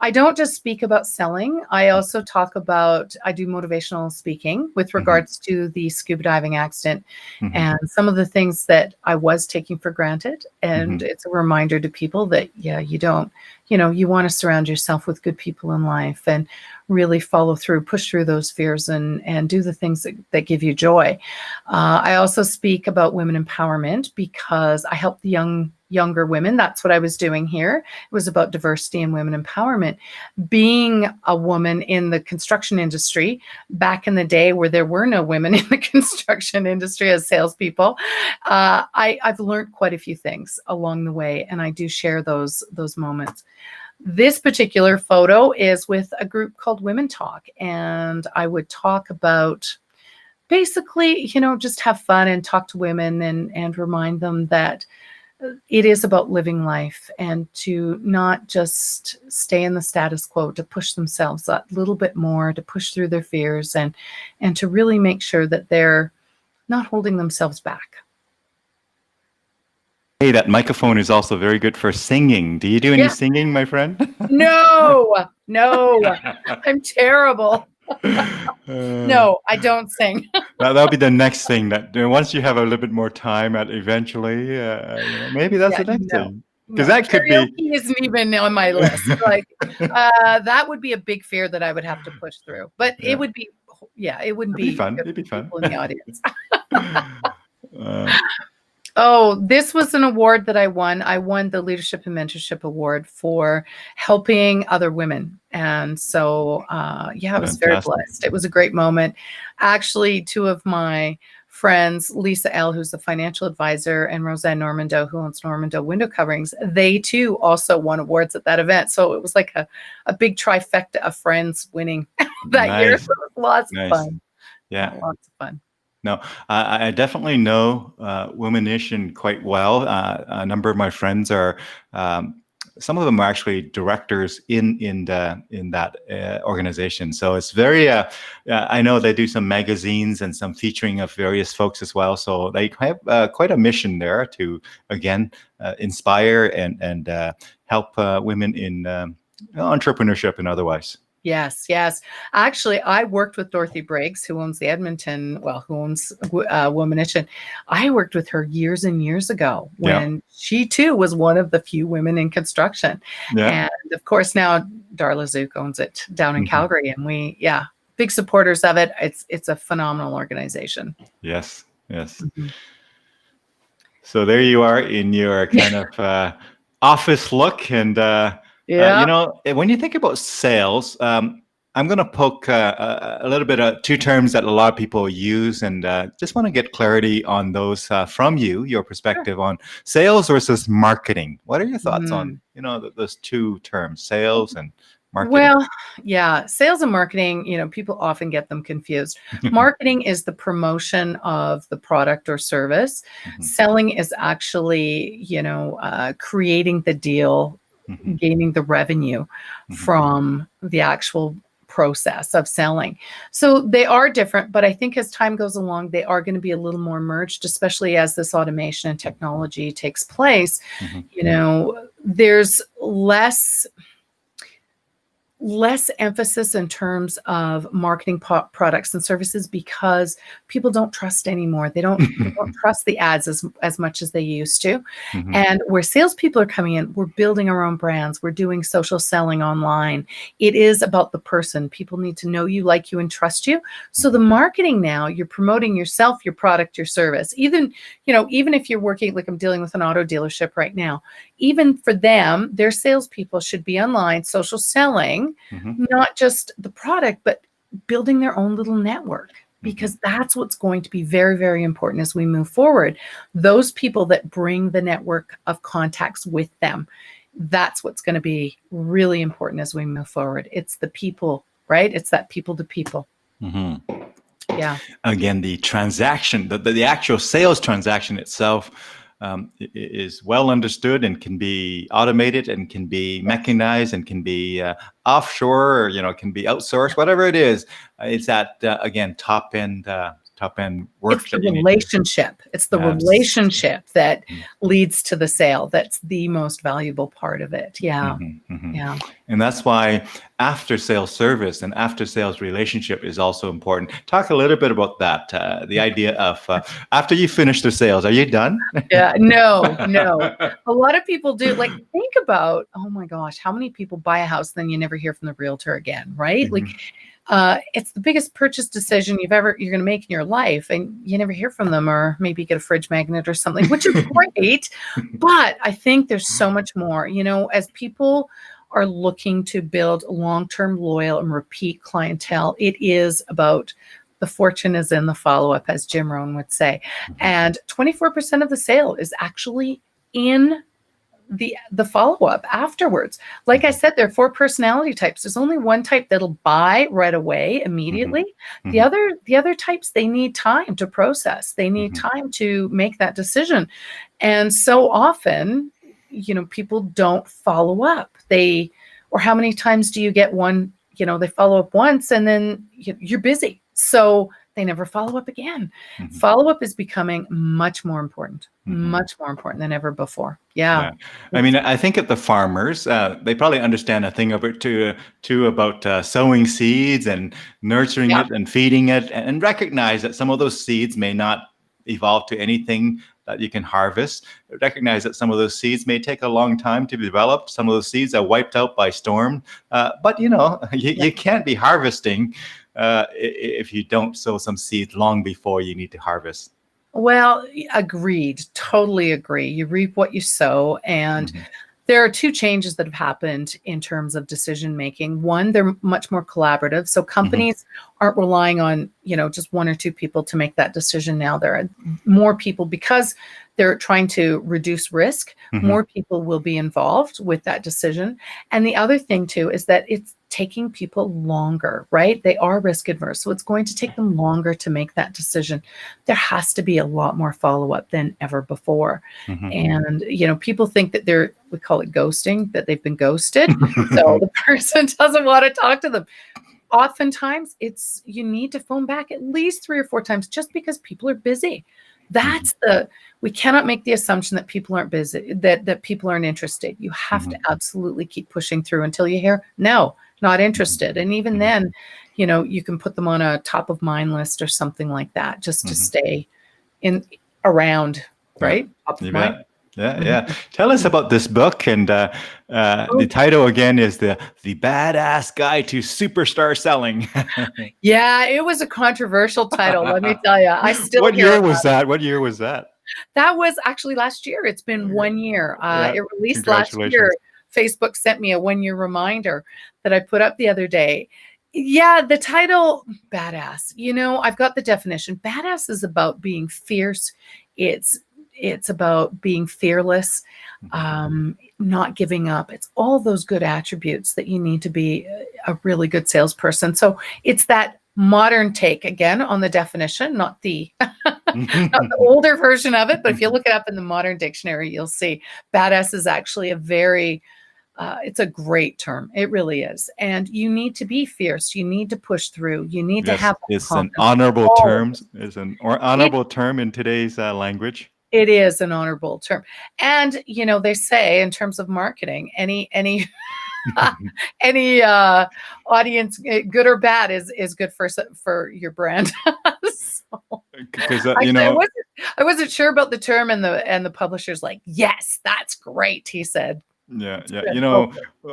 I don't just speak about selling. I also I do motivational speaking with regards to the scuba diving accident and some of the things that I was taking for granted. And it's a reminder to people that, yeah, you want to surround yourself with good people in life and really push through those fears and do the things that give you joy. I also speak about women empowerment because I help the younger women. That's what I was doing here. It was about diversity and women empowerment. Being a woman in the construction industry back in the day where there were no women in the construction industry as salespeople, I've learned quite a few things along the way, and I do share those moments. This particular photo is with a group called Women Talk, and I would talk about basically, just have fun and talk to women and remind them that it is about living life and to not just stay in the status quo, to push themselves a little bit more, to push through their fears and to really make sure that they're not holding themselves back. Hey, that microphone is also very good for singing. Do you do any singing, my friend? No, I'm terrible. No, I don't sing. That'll be the next thing that once you have a little bit more time eventually, maybe that's the next thing. Because that could be. Karaoke isn't even on my list. Like that would be a big fear that I would have to push through. But it would be, it wouldn't be fun. It'd be fun. People in the audience. Oh, this was an award that I won. I won the Leadership and Mentorship Award for helping other women. And so, I was very blessed. It was a great moment. Actually, two of my friends, Lisa L., who's the financial advisor, and Roseanne Normando, who owns Normando Window Coverings, they too also won awards at that event. So it was like a big trifecta of friends winning that year. So it was lots of fun. Yeah. Lots of fun. No, I definitely know Womanition quite well. A number of my friends are, some of them are actually directors in that organization. So it's very, I know they do some magazines and some featuring of various folks as well. So they have quite a mission there to, again, inspire and help women in entrepreneurship and otherwise. Yes. Actually, I worked with Dorothy Briggs, who owns who owns Womanition. I worked with her years and years ago when she too was one of the few women in construction. Yeah. And of course, now Darla Zook owns it down in Calgary, and we, big supporters of it. It's a phenomenal organization. Yes. So there you are in your kind of office look, and when you think about sales, I'm going to poke a little bit of two terms that a lot of people use, and just want to get clarity on those from you, your perspective on sales versus marketing. What are your thoughts on those two terms, sales and marketing? Well, sales and marketing, people often get them confused. Marketing is the promotion of the product or service. Selling is actually, creating the deal, gaining the revenue from the actual process of selling. So they are different, but I think as time goes along, they are going to be a little more merged, especially as this automation and technology takes place. There's less emphasis in terms of marketing products and services because people don't trust anymore. They don't trust the ads as much as they used to. And where salespeople are coming in, we're building our own brands. We're doing social selling online. It is about the person. People need to know you, like you, and trust you. So the marketing now, you're promoting yourself, your product, your service. Even if you're working, like I'm dealing with an auto dealership right now, even for them, their salespeople should be online, social selling, not just the product, but building their own little network, because that's what's going to be very, very important as we move forward. Those people that bring the network of contacts with them, that's what's going to be really important as we move forward. It's the people, right? It's that people to people. Yeah. Again, the transaction, the actual sales transaction itself is well understood and can be automated and can be mechanized and can be offshore, or can be outsourced, whatever it is. It's that again top end top end work It's the that you need to do. relationship. It's the Yes. relationship that leads to the sale. That's the most valuable part of it. Yeah. Yeah. And that's why after sales service and after sales relationship is also important. Talk a little bit about that. The idea of after you finish the sales, are you done? Yeah. No, no. A lot of people do. Like, think about, oh my gosh, how many people buy a house, then you never hear from the realtor again, right? Like, it's the biggest purchase decision you're going to make in your life, and you never hear from them, or maybe get a fridge magnet or something, which is great. But I think there's so much more, as people are looking to build long-term loyal and repeat clientele. It is about the fortune is in the follow-up, as Jim Rohn would say. And 24% of the sale is actually in the follow-up afterwards. Like I said, there are 4 personality types. There's only one type that'll buy right away, immediately. The other types, they need time to process. They need time to make that decision. And so often, people don't follow up. Or how many times do you get one, they follow up once and then you're busy. So they never follow up again. Follow-up is becoming much more important than ever before. Yeah. I mean, I think at the farmers, they probably understand a thing or two about sowing seeds and nurturing it and feeding it, and recognize that some of those seeds may not evolve to anything that you can harvest. Recognize that some of those seeds may take a long time to be developed. Some of those seeds are wiped out by storm. But you can't be harvesting if you don't sow some seeds long before you need to harvest. Well, agreed. Totally agree. You reap what you sow. And there are 2 changes that have happened in terms of decision making. One, they're much more collaborative. So companies aren't relying on, just 1 or 2 people to make that decision now. There are more people, because they're trying to reduce risk. More people will be involved with that decision. And the other thing too is that it's taking people longer, right? They are risk adverse. So it's going to take them longer to make that decision. There has to be a lot more follow-up than ever before. And, people think that we call it ghosting, that they've been ghosted. So the person doesn't want to talk to them. Oftentimes you need to phone back at least 3 or 4 times, just because people are busy. We cannot make the assumption that people aren't busy, that people aren't interested. You have to absolutely keep pushing through until you hear, no, not interested. And even then, you can put them on a top of mind list or something like that, just to stay around, right? Top of mind. Yeah. Tell us about this book, and the title again is the Badass Guide to Superstar Selling. Yeah, it was a controversial title. Let me tell you, I still. What year was that? What year was that? That was actually last year. It's been 1 year. It released last year. Facebook sent me a 1-year reminder that I put up the other day. Yeah, the title, Badass. I've got the definition. Badass is about being fierce. It's about being fearless, not giving up. It's all those good attributes that you need to be a really good salesperson. So it's that modern take, again, on the definition, not the not the older version of it. But if you look it up in the modern dictionary, you'll see badass is actually it's a great term. It really is. And you need to be fierce. You need to push through. You need to have it's an honorable term. It's an honorable term in today's language. It is an honorable term. And, they say in terms of marketing, any audience, good or bad, is good for your brand. Because I wasn't sure about the term, and the publisher's like, yes, that's great, he said. Yeah.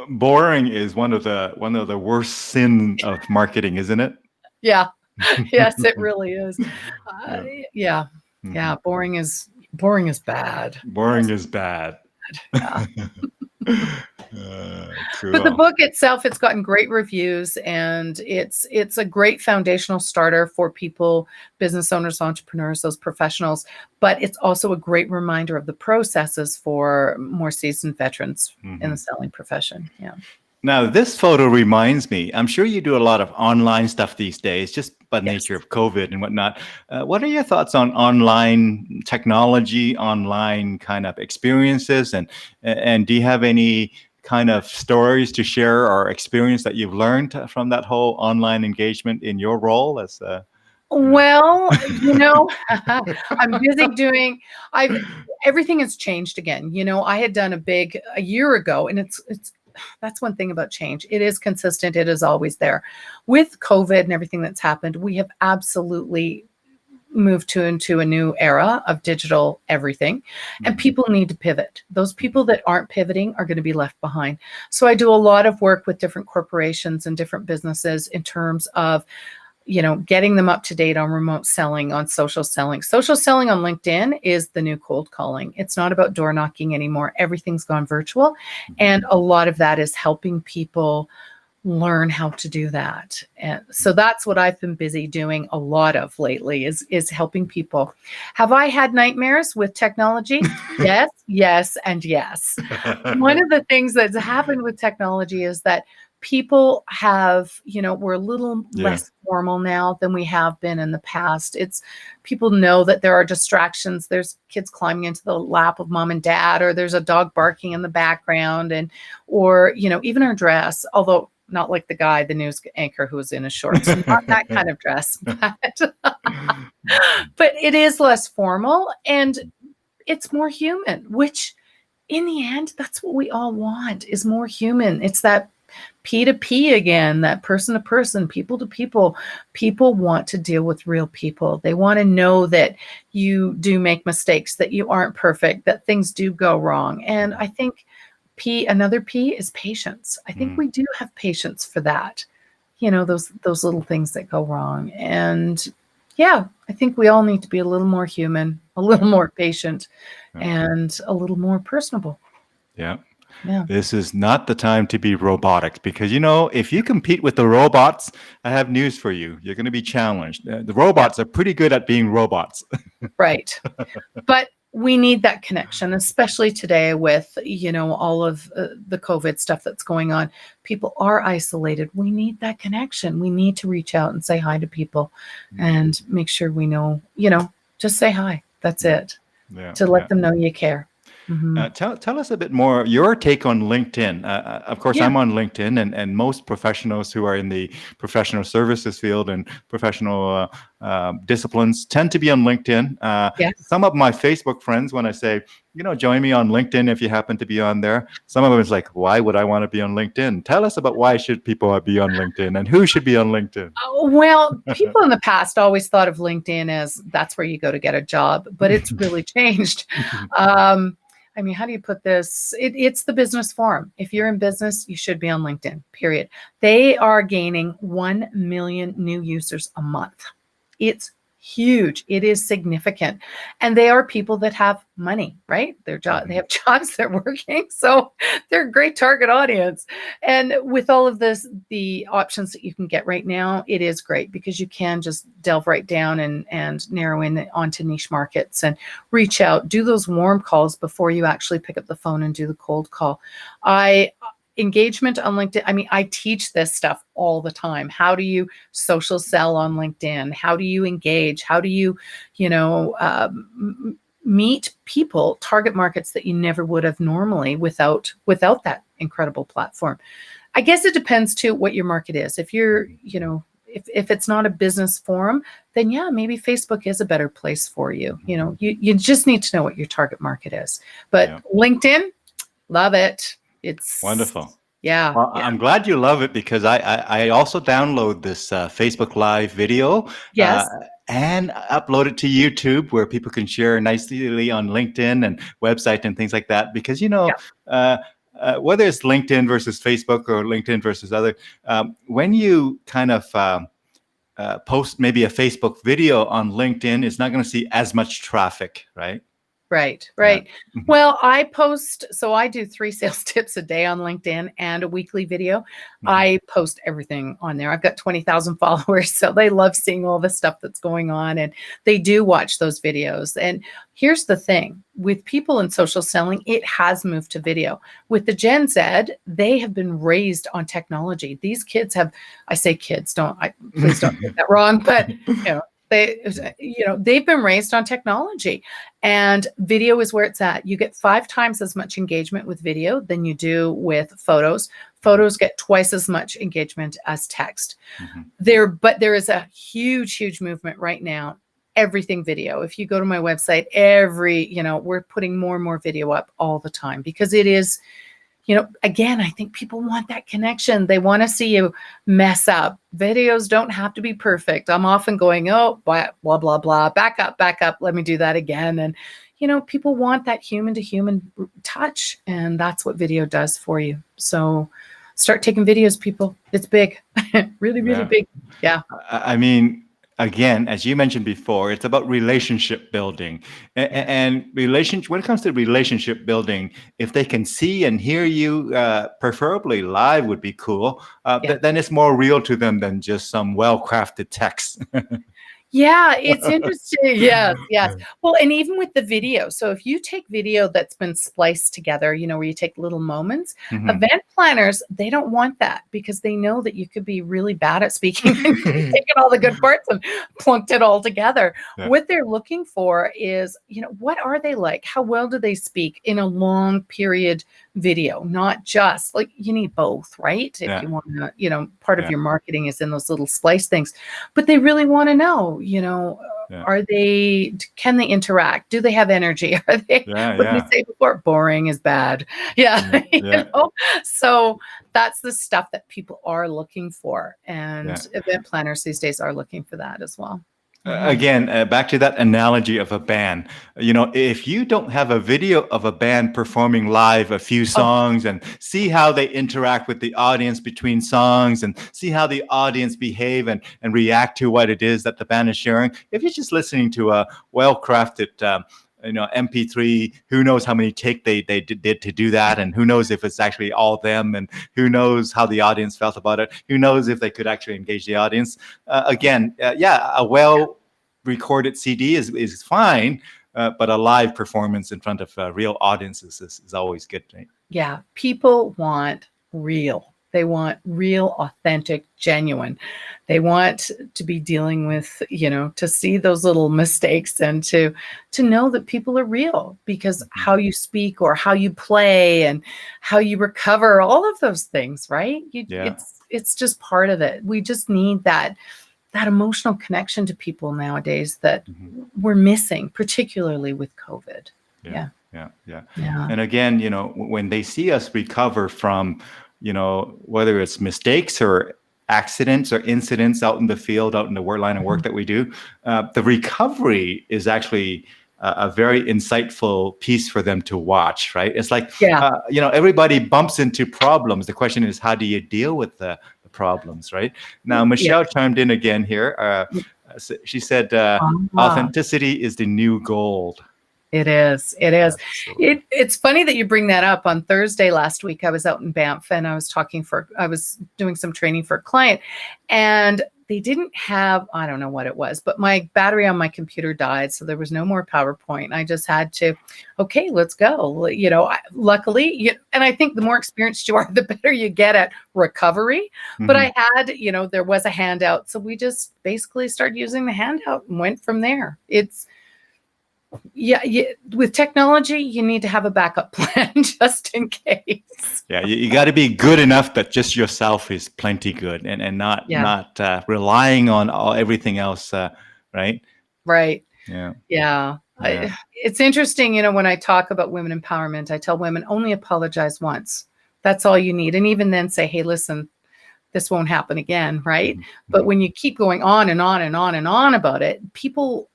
Boring is one of the worst sin of marketing, isn't it? Yeah. Yes, it really is. Yeah. Boring is bad. Boring is bad. Yeah. Cool. But the book itself, it's gotten great reviews, and it's a great foundational starter for people, business owners, entrepreneurs, those professionals. But it's also a great reminder of the processes for more seasoned veterans in the selling profession. Yeah. Now, this photo reminds me, I'm sure you do a lot of online stuff these days, just by nature of COVID and whatnot. What are your thoughts on online technology, online kind of experiences? And do you have any kind of stories to share or experience that you've learned from that whole online engagement in your role as Well, I'm busy doing I've everything has changed again. I had done a year ago, and it's that's one thing about change. It is consistent. It is always there. With COVID and everything that's happened, we have absolutely moved into a new era of digital everything, and Mhm. people need to pivot. Those people that aren't pivoting are going to be left behind. So I do a lot of work with different corporations and different businesses in terms of getting them up to date on remote selling, on social selling. Social selling on LinkedIn is the new cold calling. It's not about door knocking anymore. Everything's gone virtual. And a lot of that is helping people learn how to do that. And so that's what I've been busy doing a lot of lately is helping people. Have I had nightmares with technology? Yes, yes, and yes. One of the things that's happened with technology is that people have, we're a little Yeah. less formal now than we have been in the past. It's people know that there are distractions. There's kids climbing into the lap of mom and dad, or there's a dog barking in the background, or even our dress, although not like the news anchor who was in his shorts, not that kind of dress, but it is less formal and it's more human, which in the end, that's what we all want, is more human. It's that P to P again, that person to person, people to people. People want to deal with real people. They want to know that you do make mistakes, that you aren't perfect, that things do go wrong. And I think another P is patience. I think Mm. we do have patience for that. Those little things that go wrong. And yeah, I think we all need to be a little more human, a little more patient, Yeah. and a little more personable. Yeah. Yeah. This is not the time to be robotic because, if you compete with the robots, I have news for you. You're going to be challenged. The Yeah. robots are pretty good at being robots. Right. But we need that connection, especially today with, all of the COVID stuff that's going on. People are isolated. We need that connection. We need to reach out and say hi to people and make sure we know, just say hi. That's it. Yeah. To let them know you care. Mhm. Tell us a bit more your take on LinkedIn. Of course, Yeah. I'm on LinkedIn, and most professionals who are in the professional services field and professional disciplines tend to be on LinkedIn. Yes. Some of my Facebook friends, when I say, join me on LinkedIn if you happen to be on there, some of them is like, why would I want to be on LinkedIn? Tell us about why should people be on LinkedIn and who should be on LinkedIn? Oh, well, people in the past always thought of LinkedIn as that's where you go to get a job, but it's really changed. How do you put this? It's the business forum. If you're in business, you should be on LinkedIn, period. They are gaining 1 million new users a month. It's huge. It is significant. And they are people that have money, right? They have jobs, they're working. So they're a great target audience. And with all of the options that you can get right now, it is great because you can just delve right down and narrow in onto niche markets and reach out, do those warm calls before you actually pick up the phone and do the cold call. Engagement on LinkedIn. I teach this stuff all the time. How do you social sell on LinkedIn? How do you engage? How do you, meet people, target markets that you never would have normally without that incredible platform? I guess it depends too what your market is. If you're, if it's not a business forum, then yeah, maybe Facebook is a better place for you. You just need to know what your target market is. But Yeah. LinkedIn, love it. It's Wonderful. yeah. Well, I'm glad you love it because I also download this Facebook Live video uh, Yes. and upload it to YouTube where people can share nicely on LinkedIn and website and things like that. Because, Yeah. whether it's LinkedIn versus Facebook or LinkedIn versus other, when you kind of post maybe a Facebook video on LinkedIn, it's not going to see as much traffic, right? Right. Yeah. Well, I do 3 sales tips a day on LinkedIn and a weekly video. Mhm. I post everything on there. I've got 20,000 followers, so they love seeing all the stuff that's going on, and they do watch those videos. And here's the thing, with people in social selling, it has moved to video. With the Gen Z, they have been raised on technology. These kids have, I say kids, please don't take that wrong, but They've been raised on technology, and video is where it's at. You get 5 times as much engagement with video than you do with photos. Photos get twice as much engagement as text. But there is a huge movement right now. Everything video. If you go to my website, we're putting more and more video up all the time because it is, again, I think people want that connection. They want to see you mess up. Videos don't have to be perfect. I'm often going, oh, blah, blah, blah, back up. Let me do that again. And, people want that human to human touch. And that's what video does for you. So start taking videos, people. It's big, really big. Yeah. I mean, again, as you mentioned before, it's about relationship building. And when it comes to relationship building, if they can see and hear you, preferably live would be cool. Then it's more real to them than just some well-crafted text. Yeah, it's interesting. Yes. Well, and even with the video. So if you take video that's been spliced together, where you take little moments, event planners, they don't want that because they know that you could be really bad at speaking and taking all the good parts and plunked it all together. Yeah. What they're looking for is, what are they like? How well do they speak in a long period video? Not just like, you need both, right? If you want to, part of your marketing is in those little splice things, but they really want to know, can they interact? Do they have energy? Are they, what did we say before? Boring is bad. So that's the stuff that people are looking for. And event planners these days are looking for that as well. Again, back to that analogy of a band. If you don't have a video of a band performing live a few songs and see how they interact with the audience between songs and see how the audience behave and react to what it is that the band is sharing, if you're just listening to a well-crafted MP3, who knows how many take they did to do that, and who knows if it's actually all them, and who knows how the audience felt about it, who knows if they could actually engage the audience. A well-recorded CD is fine, but a live performance in front of real audiences is always good, right? Yeah, people want real. They want real, authentic, genuine. They want to be dealing with, to see those little mistakes and to know that people are real, because how you speak or how you play and how you recover, all of those things, right? It's just part of it. We just need that emotional connection to people nowadays that we're missing, particularly with COVID. Yeah. And again, when they see us recover from, whether it's mistakes or accidents or incidents out in the field, out in the line of work that we do, the recovery is actually a very insightful piece for them to watch, right? It's like, everybody bumps into problems. The question is, how do you deal with the problems, right? Now, Michelle chimed in again here. She said, authenticity is the new gold. It is. It's funny that you bring that up. On Thursday last week, I was out in Banff and I was doing some training for a client, and they didn't have, I don't know what it was, but my battery on my computer died. So there was no more PowerPoint. I just had to, okay, let's go. Luckily, and I think the more experienced you are, the better you get at recovery. But I had, there was a handout. So we just basically started using the handout and went from there. With technology, you need to have a backup plan just in case. Yeah, you got to be good enough that just yourself is plenty good, and not relying on everything else, right? Right. Yeah. It's interesting, when I talk about women empowerment, I tell women only apologize once. That's all you need. And even then say, hey, listen, this won't happen again, right? But when you keep going on and on and on and on about it, people,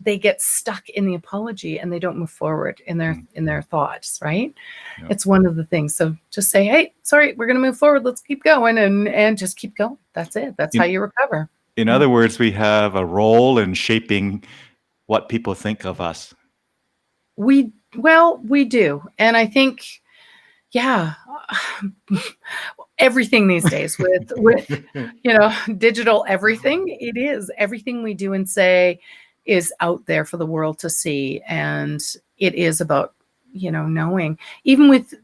they get stuck in the apology and they don't move forward in their thoughts, right? It's one of the things. So just say, hey, sorry, we're going to move forward. Let's keep going and just keep going. That's it. That's how you recover. In other words, we have a role in shaping what people think of us. We do. And I think, everything these days with digital everything, it is everything we do and say is out there for the world to see. And it is about, knowing, even with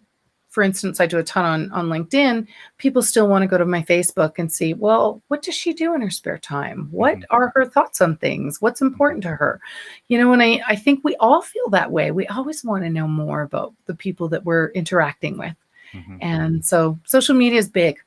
for instance, I do a ton on LinkedIn. People still want to go to my Facebook and see, well, what does she do in her spare time? What are her thoughts on things? What's important to her? And I think we all feel that way. We always want to know more about the people that we're interacting with. Mhm. And so social media is big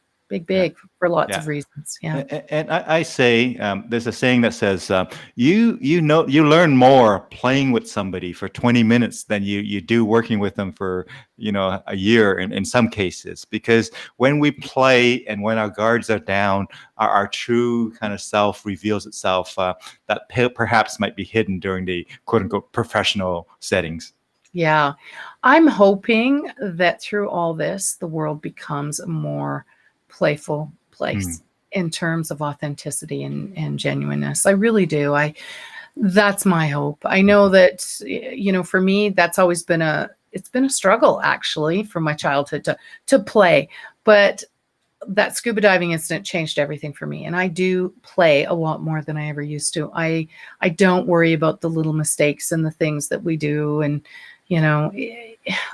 for lots Yeah. of reasons. Yeah. And I say there's a saying that says you learn more playing with somebody for 20 minutes than you do working with them for a year in some cases, because when we play and when our guards are down, our true kind of self reveals itself, that perhaps might be hidden during the quote unquote professional settings. Yeah. I'm hoping that through all this, the world becomes a more playful place in terms of authenticity and genuineness. I really do. That's my hope. I know that, for me, that's always been it's been a struggle actually from my childhood to play, but that scuba diving incident changed everything for me. And I do play a lot more than I ever used to. I don't worry about the little mistakes and the things that we do. And,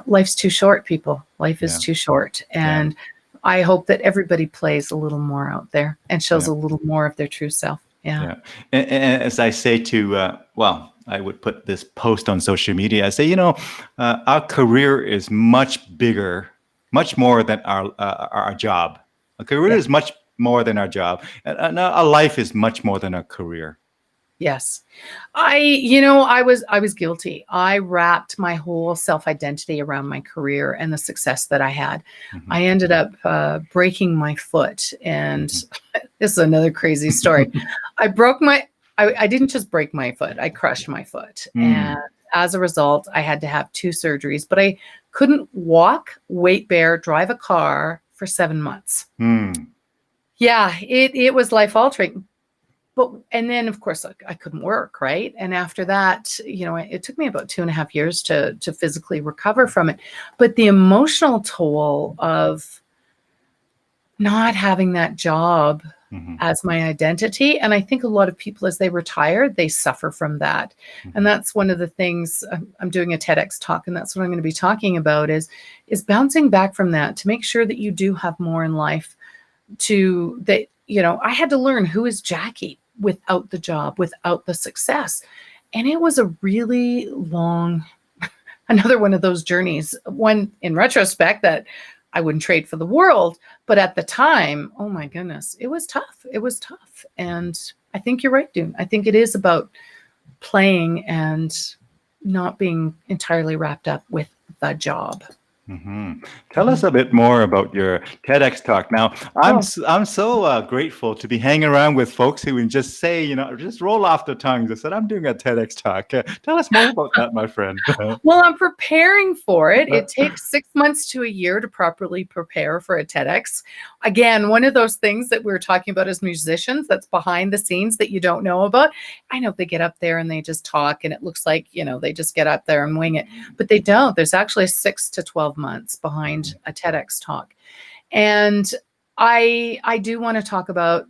life's too short, people. Life is too short. And I hope that everybody plays a little more out there and shows a little more of their true self. Yeah. And as I say to, I would put this post on social media. I say, our career is much bigger, much more than our job. A career is much more than our job, and our life is much more than our career. Yes. I was guilty. I wrapped my whole self-identity around my career and the success that I had. I ended up breaking my foot. And this is another crazy story. I didn't just break my foot. I crushed my foot. And as a result, I had to have 2 surgeries, but I couldn't walk, weight bear, drive a car for 7 months. Yeah, it was life altering. And then of course I couldn't work. Right. And after that, it took me about 2.5 years to physically recover from it. But the emotional toll of not having that job as my identity. And I think a lot of people, as they retire, they suffer from that. And that's one of the things. I'm doing a TEDx talk, and that's what I'm going to be talking about is bouncing back from that to make sure that you do have more in life I had to learn who is Jackie without the job, without the success. And it was a really long, another one of those journeys, one in retrospect that I wouldn't trade for the world. But at the time, oh my goodness, it was tough. It was tough. And I think you're right, Dune. I think it is about playing and not being entirely wrapped up with the job. Tell us a bit more about your TEDx talk. Now, I'm so grateful to be hanging around with folks who can just say, just roll off their tongues. I said, I'm doing a TEDx talk. Tell us more about that, my friend. Well, I'm preparing for it. It takes 6 months to a year to properly prepare for a TEDx. Again, one of those things that we were talking about as musicians, that's behind the scenes that you don't know about. I know they get up there and they just talk, and it looks like, they just get up there and wing it, but they don't. There's actually 6 to 12 months behind a TEDx talk. And I do want to talk about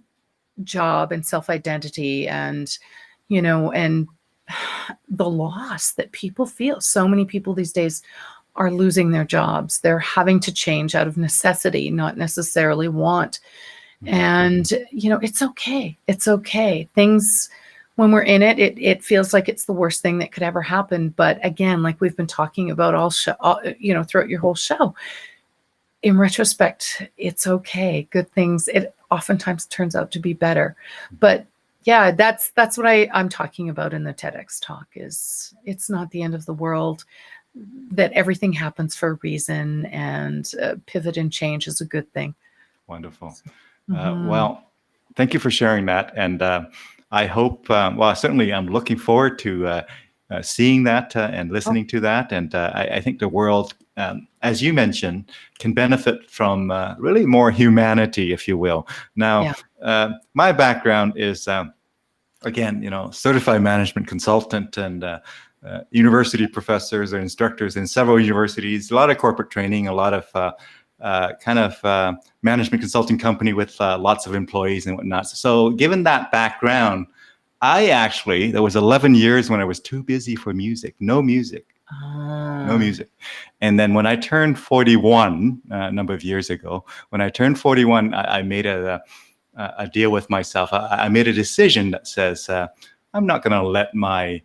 job and self-identity and, and the loss that people feel. So many people these days are losing their jobs. They're having to change out of necessity, not necessarily want. And, it's okay. It's okay. Things, when we're in it, it feels like it's the worst thing that could ever happen. But again, like we've been talking about throughout your whole show, in retrospect, it's okay. Good things, it oftentimes turns out to be better. But yeah, that's what I'm talking about in the TEDx talk is it's not the end of the world, that everything happens for a reason, and pivot and change is a good thing. Wonderful. Well, thank you for sharing that. And I hope, certainly I'm looking forward to seeing that and listening to that. And I think the world, as you mentioned, can benefit from really more humanity, if you will. Now, my background is, again, certified management consultant and university professors or instructors in several universities, a lot of corporate training, a lot of management consulting company with lots of employees and whatnot. So given that background, there was 11 years when I was too busy for music, no music. No Ah, music. And then when I turned 41, a number of years ago, when I turned 41, I made a deal with myself. I made a decision that says I'm not going to let my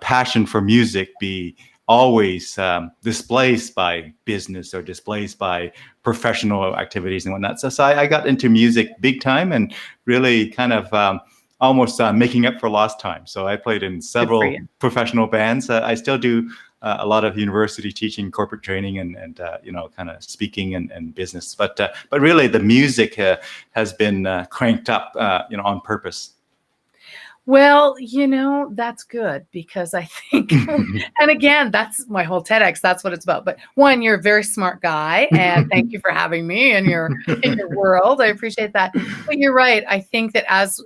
passion for music be always displaced by business or displaced by professional activities and whatnot. So I got into music big time and really kind of almost making up for lost time. So I played in good for several you. professional bands. I still do a lot of university teaching, corporate training, and kind of speaking and business. But really, the music has been cranked up, on purpose. Well, that's good because I think, and again, that's my whole TEDx. That's what it's about. But one, you're a very smart guy, and thank you for having me in your world. I appreciate that. But you're right. I think that as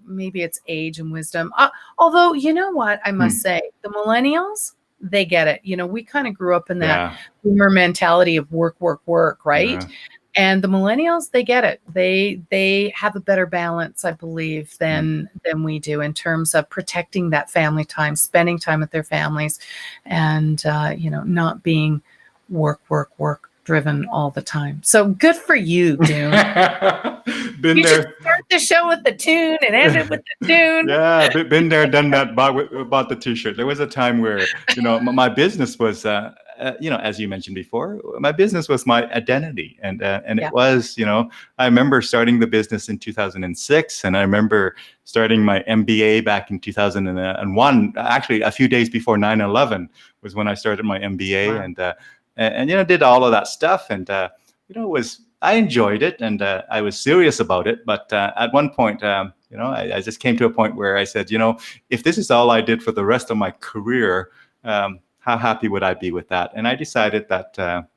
maybe it's age and wisdom. Although, you know what, I must say, the millennials, they get it. We kind of grew up in that Yeah, boomer mentality of work, work, work, right? yeah. And the millennials, they get it. They have a better balance, I believe, than we do in terms of protecting that family time, spending time with their families, and not being work, work, work driven all the time. So good for you, Dune. Been You should there. start the show with the tune and end it with the tune. Yeah, been there, done that. Bought the T-shirt. There was a time where my business was, as you mentioned before, my business was my identity, and Yeah. it was, I remember starting the business in 2006, and I remember starting my MBA back in 2001. Actually, a few days before 9/11 was when I started my MBA, Wow. and did all of that stuff, and it was. I enjoyed it, and I was serious about it. But at one point, I just came to a point where I said, if this is all I did for the rest of my career, how happy would I be with that? And I decided that, I'm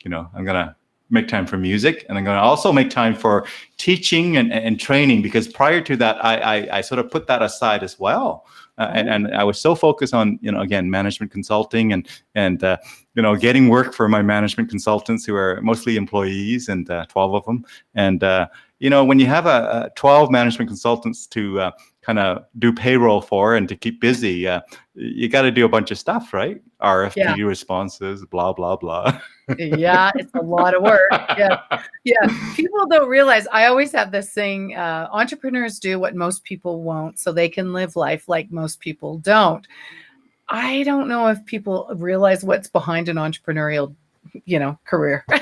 going to make time for music, and I'm going to also make time for teaching and training, because prior to that, I sort of put that aside as well. And I was so focused on, again, management consulting and getting work for my management consultants, who are mostly employees, and 12 of them. And, when you have a 12 management consultants to kind of do payroll for and to keep busy, you got to do a bunch of stuff, right? Yeah. RFP responses, blah, blah, blah. Yeah, it's a lot of work. Yeah. Yeah. People don't realize, I always have this thing, entrepreneurs do what most people won't, so they can live life like most people don't. I don't know if people realize what's behind an entrepreneurial, career. So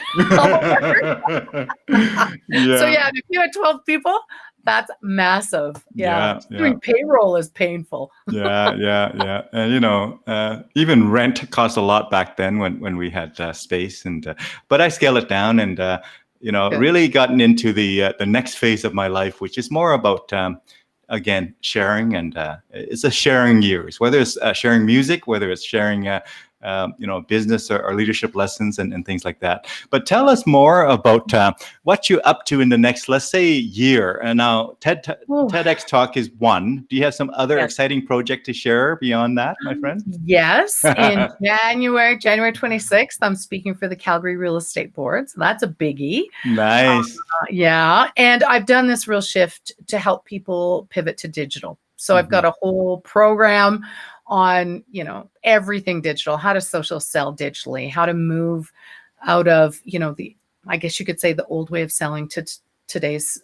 Yeah, yeah, if you had 12 people, that's massive. Yeah. yeah, Just yeah. doing payroll is painful. Yeah, yeah, yeah. And even rent cost a lot back then when we had space, and but I scale it down, and Good. really gotten into the next phase of my life, which is more about again, sharing, and it's a sharing years, whether it's sharing music, whether it's sharing business or leadership lessons, and things like that. But tell us more about what you're up to in the next, let's say, year. And now Oh, TEDx Talk is one. Do you have some other yes. exciting project to share beyond that, my friend? Yes, in January 26th, I'm speaking for the Calgary Real Estate Board. So that's a biggie. Nice. Yeah. And I've done this real shift to help people pivot to digital. So I've got a whole program on, everything digital, how to social sell digitally, how to move out of, I guess you could say, the old way of selling to today's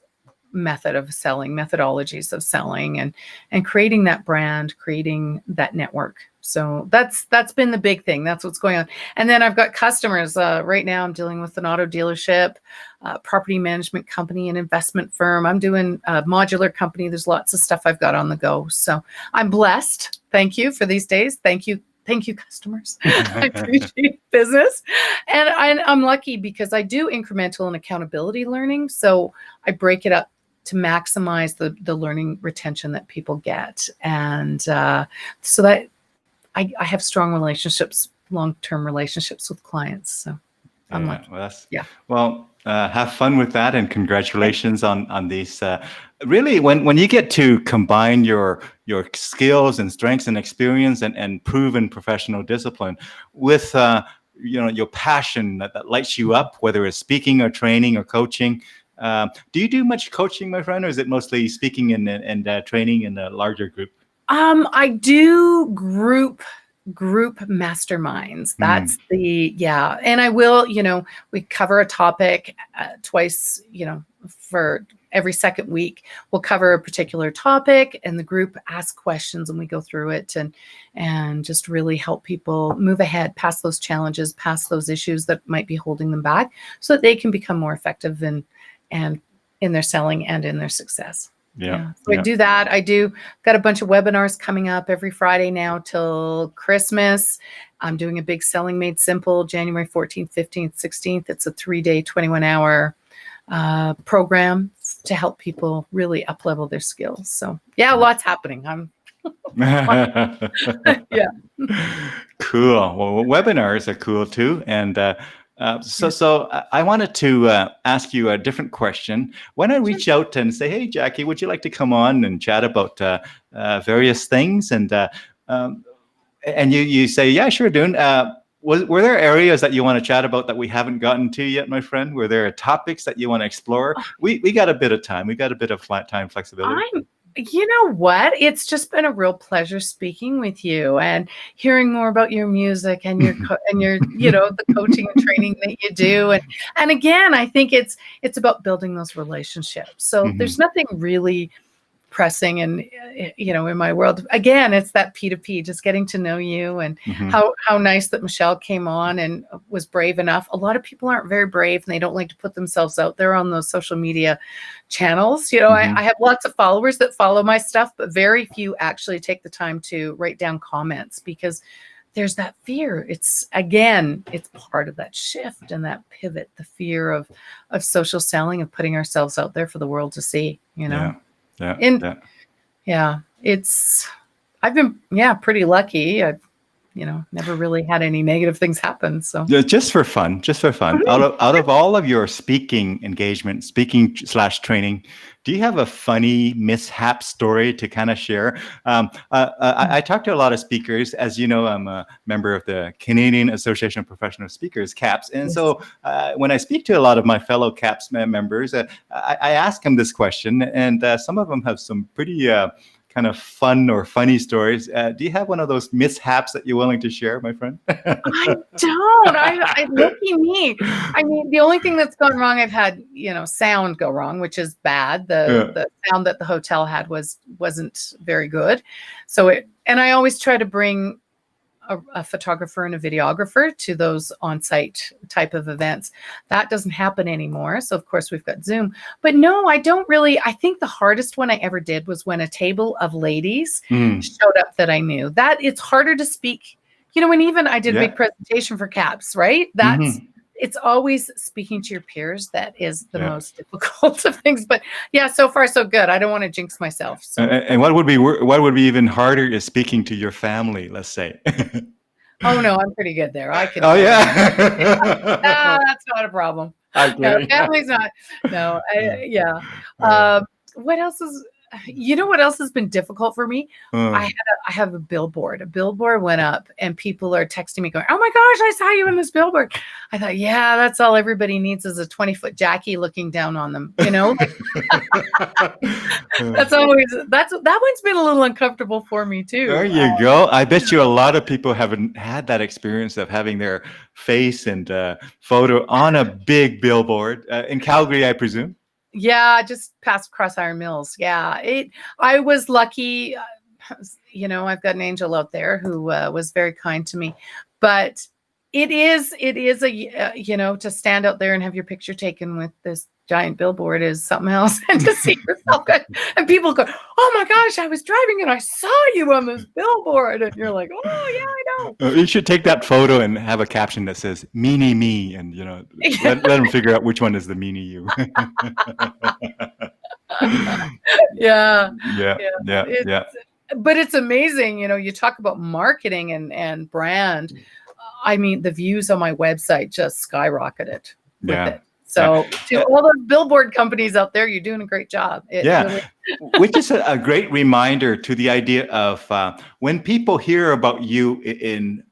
method of selling, methodologies of selling, and creating that brand, creating that network. So that's been the big thing. That's what's going on. And then I've got customers. Right now I'm dealing with an auto dealership, property management company, an investment firm. I'm doing a modular company. There's lots of stuff I've got on the go. So I'm blessed. Thank you for these days. Thank you, customers. I appreciate business. And I'm lucky because I do incremental and accountability learning. So I break it up to maximize the learning retention that people get. And so that I have strong relationships, long-term relationships with clients. So I'm Yeah, lucky. well, Yeah. have fun with that, and congratulations on these. Really, when you get to combine your skills and strengths and experience and proven professional discipline with your passion that lights you up, whether it's speaking or training or coaching. Do you do much coaching, my friend, or is it mostly speaking and training in a larger group? I do group group masterminds. Mm. That's yeah. And I will, we cover a topic twice, for every second week. We'll cover a particular topic and the group asks questions and we go through it and just really help people move ahead, past those challenges, past those issues that might be holding them back so that they can become more effective and in their selling and in their success. Yeah. So I do that. Got a bunch of webinars coming up every Friday now till Christmas. I'm doing a big Selling Made Simple, January 14th, 15th, 16th. It's a 3-day, 21-hour program to help people really up-level their skills. So yeah, lots happening. Yeah. Cool. Well, webinars are cool too. And so I wanted to ask you a different question. When I reach out and say, hey, Jackie, would you like to come on and chat about various things? And you say, yeah, sure, Dune. Were there areas that you want to chat about that we haven't gotten to yet, my friend? Were there topics that you want to explore? We got a bit of time. We got a bit of time flexibility. You know what? It's just been a real pleasure speaking with you and hearing more about your music and your the coaching and training that you do. And again, I think it's about building those relationships. So there's nothing really pressing and in my world. Again, it's that P2P, just getting to know you and how nice that Michelle came on and was brave enough. A lot of people aren't very brave and they don't like to put themselves out there on those social media channels. I have lots of followers that follow my stuff, but very few actually take the time to write down comments because there's that fear. It's part of that shift and that pivot, the fear of social selling, of putting ourselves out there for the world to see, Yeah. I've been, pretty lucky. I've, never really had any negative things happen. So yeah, just for fun. Out of all of your speaking engagement, speaking/training, do you have a funny mishap story to kind of share? I talk to a lot of speakers. As you know, I'm a member of the Canadian Association of Professional Speakers, CAPS. And so when I speak to a lot of my fellow CAPS members, I ask them this question, and some of them have some pretty kind of fun or funny stories. Do you have one of those mishaps that you're willing to share, my friend? I don't. I lucky me. I mean, the only thing that's gone wrong, I've had, sound go wrong, which is bad. The sound that the hotel had wasn't very good. And I always try to bring a photographer and a videographer to those on-site type of events. That doesn't happen anymore. So of course we've got Zoom, but no, I don't really. I think the hardest one I ever did was when a table of ladies showed up that I knew. That it's harder to speak, when even I did a big presentation for CAPS, right? It's always speaking to your peers that is the most difficult of things. But yeah, so far so good. I don't want to jinx myself. So. And what would be even harder is speaking to your family, let's say. Oh no, I'm pretty good there. I can. Oh yeah. That's not a problem. No, family's not. No, what else is? What else has been difficult for me? I have a billboard. A billboard went up and people are texting me going, oh my gosh, I saw you in this billboard. I thought, yeah, that's all everybody needs is a 20-foot Jackie looking down on them. That one's been a little uncomfortable for me too. There you go. I bet you a lot of people haven't had that experience of having their face and photo on a big billboard in Calgary, I presume. Yeah, just past Cross Iron Mills. Yeah, I was lucky. I've got an angel out there who was very kind to me, but it is to stand out there and have your picture taken with this giant billboard is something else, and to see yourself and people go, oh my gosh, I was driving and I saw you on this billboard, and you're like, oh yeah, I know. You should take that photo and have a caption that says "meanie me," and let them figure out which one is the meanie you. Yeah. But it's amazing, you talk about marketing and brand. I mean, the views on my website just skyrocketed with it. So to all the billboard companies out there, you're doing a great job. Which is a great reminder to the idea of when people hear about you in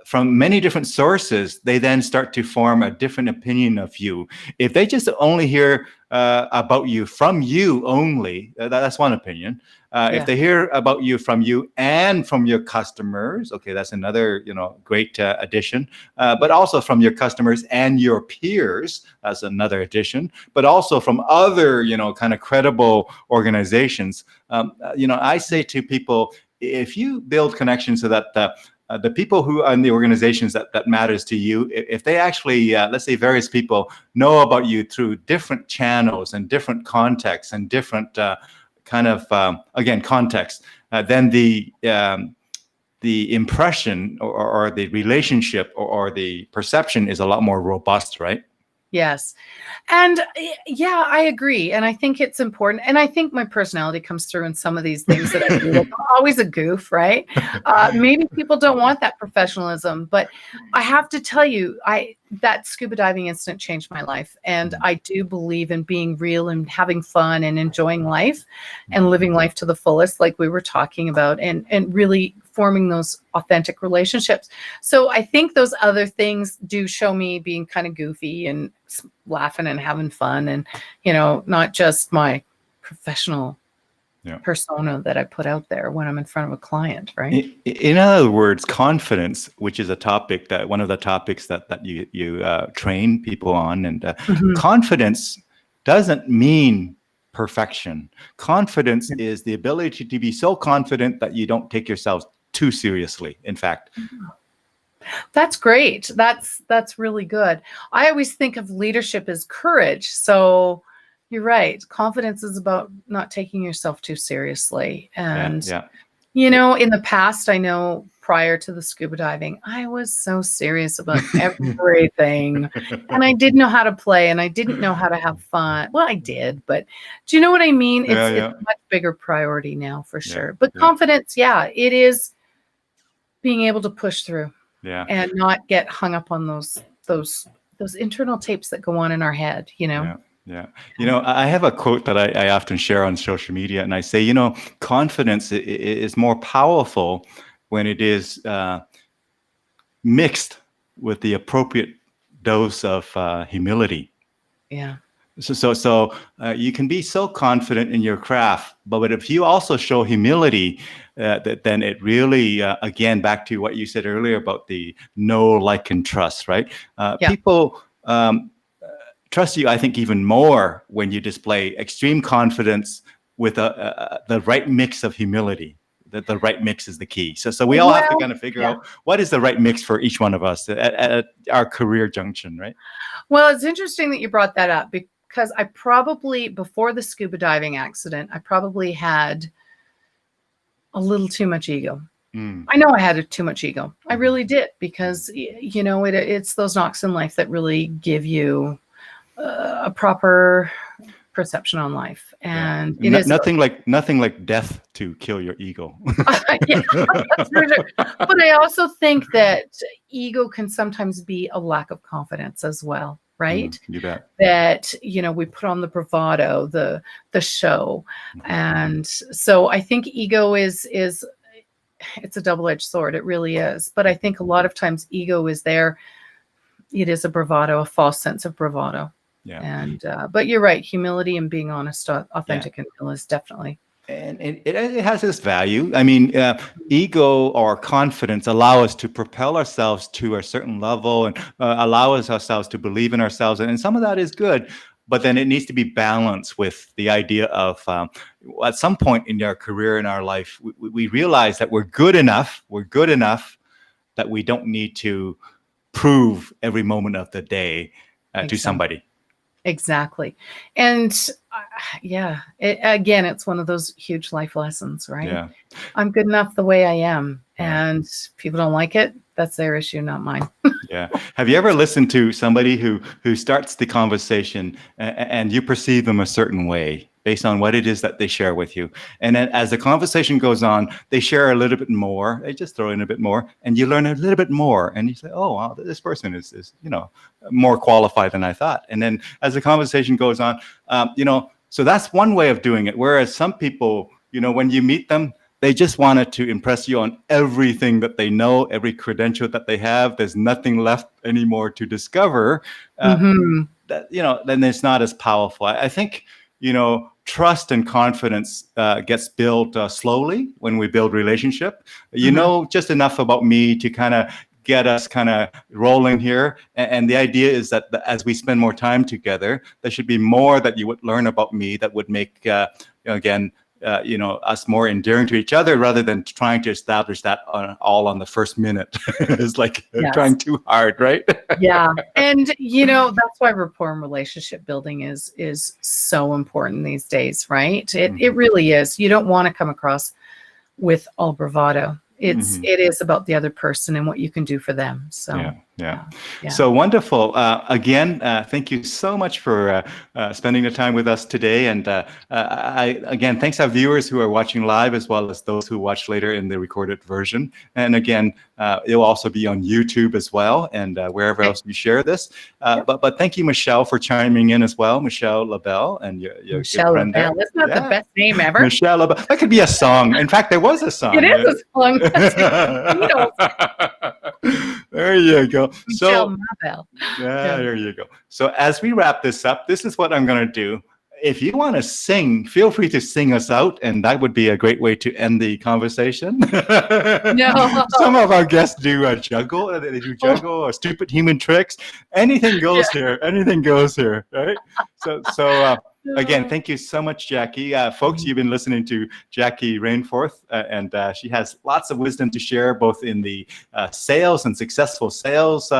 from many different sources, they then start to form a different opinion of you. If they just only hear about you from you only, that's one opinion. If they hear about you from you and from your customers, okay, that's another, great addition. But also from your customers and your peers, that's another addition. But also from other, kind of credible organizations. I say to people, if you build connections so that the people who are in the organizations that matters to you, if they actually, let's say various people know about you through different channels and different contexts and different again, context, then the impression or the relationship or the perception is a lot more robust, right? Yes. And yeah, I agree. And I think it's important. And I think my personality comes through in some of these things that I do. Like, I'm always a goof, right? Maybe people don't want that professionalism, but I have to tell you, that scuba diving incident changed my life. And I do believe in being real and having fun and enjoying life and living life to the fullest, like we were talking about, and really forming those authentic relationships. So I think those other things do show me being kind of goofy and laughing and having fun, and, not just my professional persona that I put out there when I'm in front of a client, right? In other words, confidence, which is one of the topics that you train people on, and confidence doesn't mean perfection. Confidence is the ability to be so confident that you don't take yourself too seriously. In fact, that's great. That's really good. I always think of leadership as courage. So you're right. Confidence is about not taking yourself too seriously. And, in the past, I know prior to the scuba diving, I was so serious about everything. And I didn't know how to play, and I didn't know how to have fun. Well, I did, but do you know what I mean? It's a much bigger priority now, for sure. But confidence, it is being able to push through and not get hung up on those internal tapes that go on in our head, Yeah. I have a quote that I often share on social media, and I say, confidence is more powerful when it is mixed with the appropriate dose of humility. Yeah. So you can be so confident in your craft, but if you also show humility, then it really, again, back to what you said earlier about the know, like, and trust, right? People trust you, I think, even more when you display extreme confidence with the right mix of humility. The right mix is the key. So we all have to kind of figure out what is the right mix for each one of us at our career junction, right? Well, it's interesting that you brought that up, because I probably, before the scuba diving accident, I probably had a little too much ego. I know I had too much ego. I really did, because, it's those knocks in life that really give you a proper perception on life, and it is nothing like death to kill your ego. That's for sure. But I also think that ego can sometimes be a lack of confidence as well, right? You bet. That we put on the bravado, the show, and so I think ego is it's a double-edged sword. It really is. But I think a lot of times ego is there. It is a bravado, a false sense of bravado. Yeah. And but you're right, humility and being honest, authentic, and real is definitely. And it has this value. I mean, ego or confidence allow us to propel ourselves to a certain level and allow us ourselves to believe in ourselves. And some of that is good, but then it needs to be balanced with the idea of at some point in our career, in our life, we realize that we're good enough that we don't need to prove every moment of the day to somebody. Exactly. And again, it's one of those huge life lessons, right? Yeah. I'm good enough the way I am. And if people don't like it, that's their issue, not mine. Yeah. Have you ever listened to somebody who starts the conversation and you perceive them a certain way based on what it is that they share with you? And then as the conversation goes on, they share a little bit more. They just throw in a bit more, and you learn a little bit more. And you say, oh, wow, this person is more qualified than I thought. And then as the conversation goes on, so that's one way of doing it. Whereas some people, when you meet them, they just wanted to impress you on everything that they know, every credential that they have. There's nothing left anymore to discover. Mhm. That, then it's not as powerful. I think, trust and confidence gets built slowly when we build relationship. Just enough about me to kind of get us kind of rolling here. And the idea is that as we spend more time together, there should be more that you would learn about me that would make, again, us more endearing to each other, rather than trying to establish that all on the first minute. It's like trying too hard, right? Yeah. And, that's why rapport and relationship building is so important these days, right? It really is. You don't want to come across with all bravado. It is about the other person and what you can do for them. So yeah. So wonderful. Again, thank you so much for spending the time with us today. And again, thanks our viewers who are watching live, as well as those who watch later in the recorded version. And again, it'll also be on YouTube as well, and wherever else you share this. But thank you, Michelle, for chiming in as well. Michelle LaBelle, and your Michelle good friend LaBelle. there. That's not the best name ever. Michelle LaBelle. That could be a song. In fact, there was a song. It is a song. There you go. Michelle LaBelle. There you go. So as we wrap this up, this is what I'm going to do. If you want to sing, feel free to sing us out, and that would be a great way to end the conversation. No. Some of our guests do juggle. They do juggle or stupid human tricks. Anything goes here. Anything goes here, right? So again, thank you so much, Jackie. Folks, you've been listening to Jackie Rainforth, and she has lots of wisdom to share, both in the sales and successful sales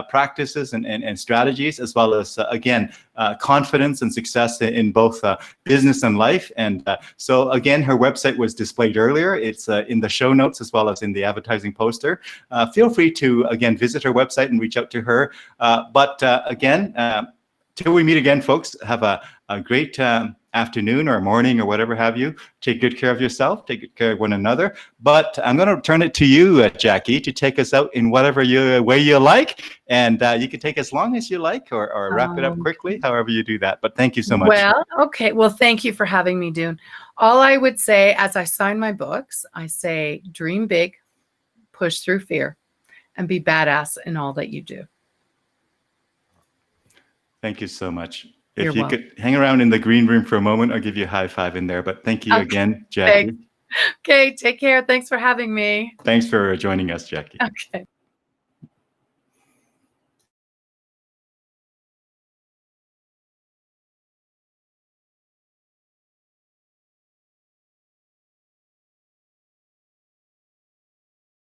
practices and strategies, as well as, again, confidence and success in both business and life. And so, again, her website was displayed earlier. It's in the show notes, as well as in the advertising poster. Feel free to, again, visit her website and reach out to her. But again, till we meet again, folks, have a great afternoon or morning or whatever have you. Take good care of yourself. Take good care of one another. But I'm going to turn it to you, Jackie, to take us out in whatever way you like. And you can take as long as you like, or wrap it up quickly, however you do that. But thank you so much. Well, okay. Well, thank you for having me, Dune. All I would say, as I sign my books, I say, dream big, push through fear, and be badass in all that you do. Thank you so much. You're If you welcome. could hang around in the green room for a moment, I'll give you a high five in there. But thank you again, Jackie. Okay, take care. Thanks for having me. Thanks for joining us, Jackie. Okay.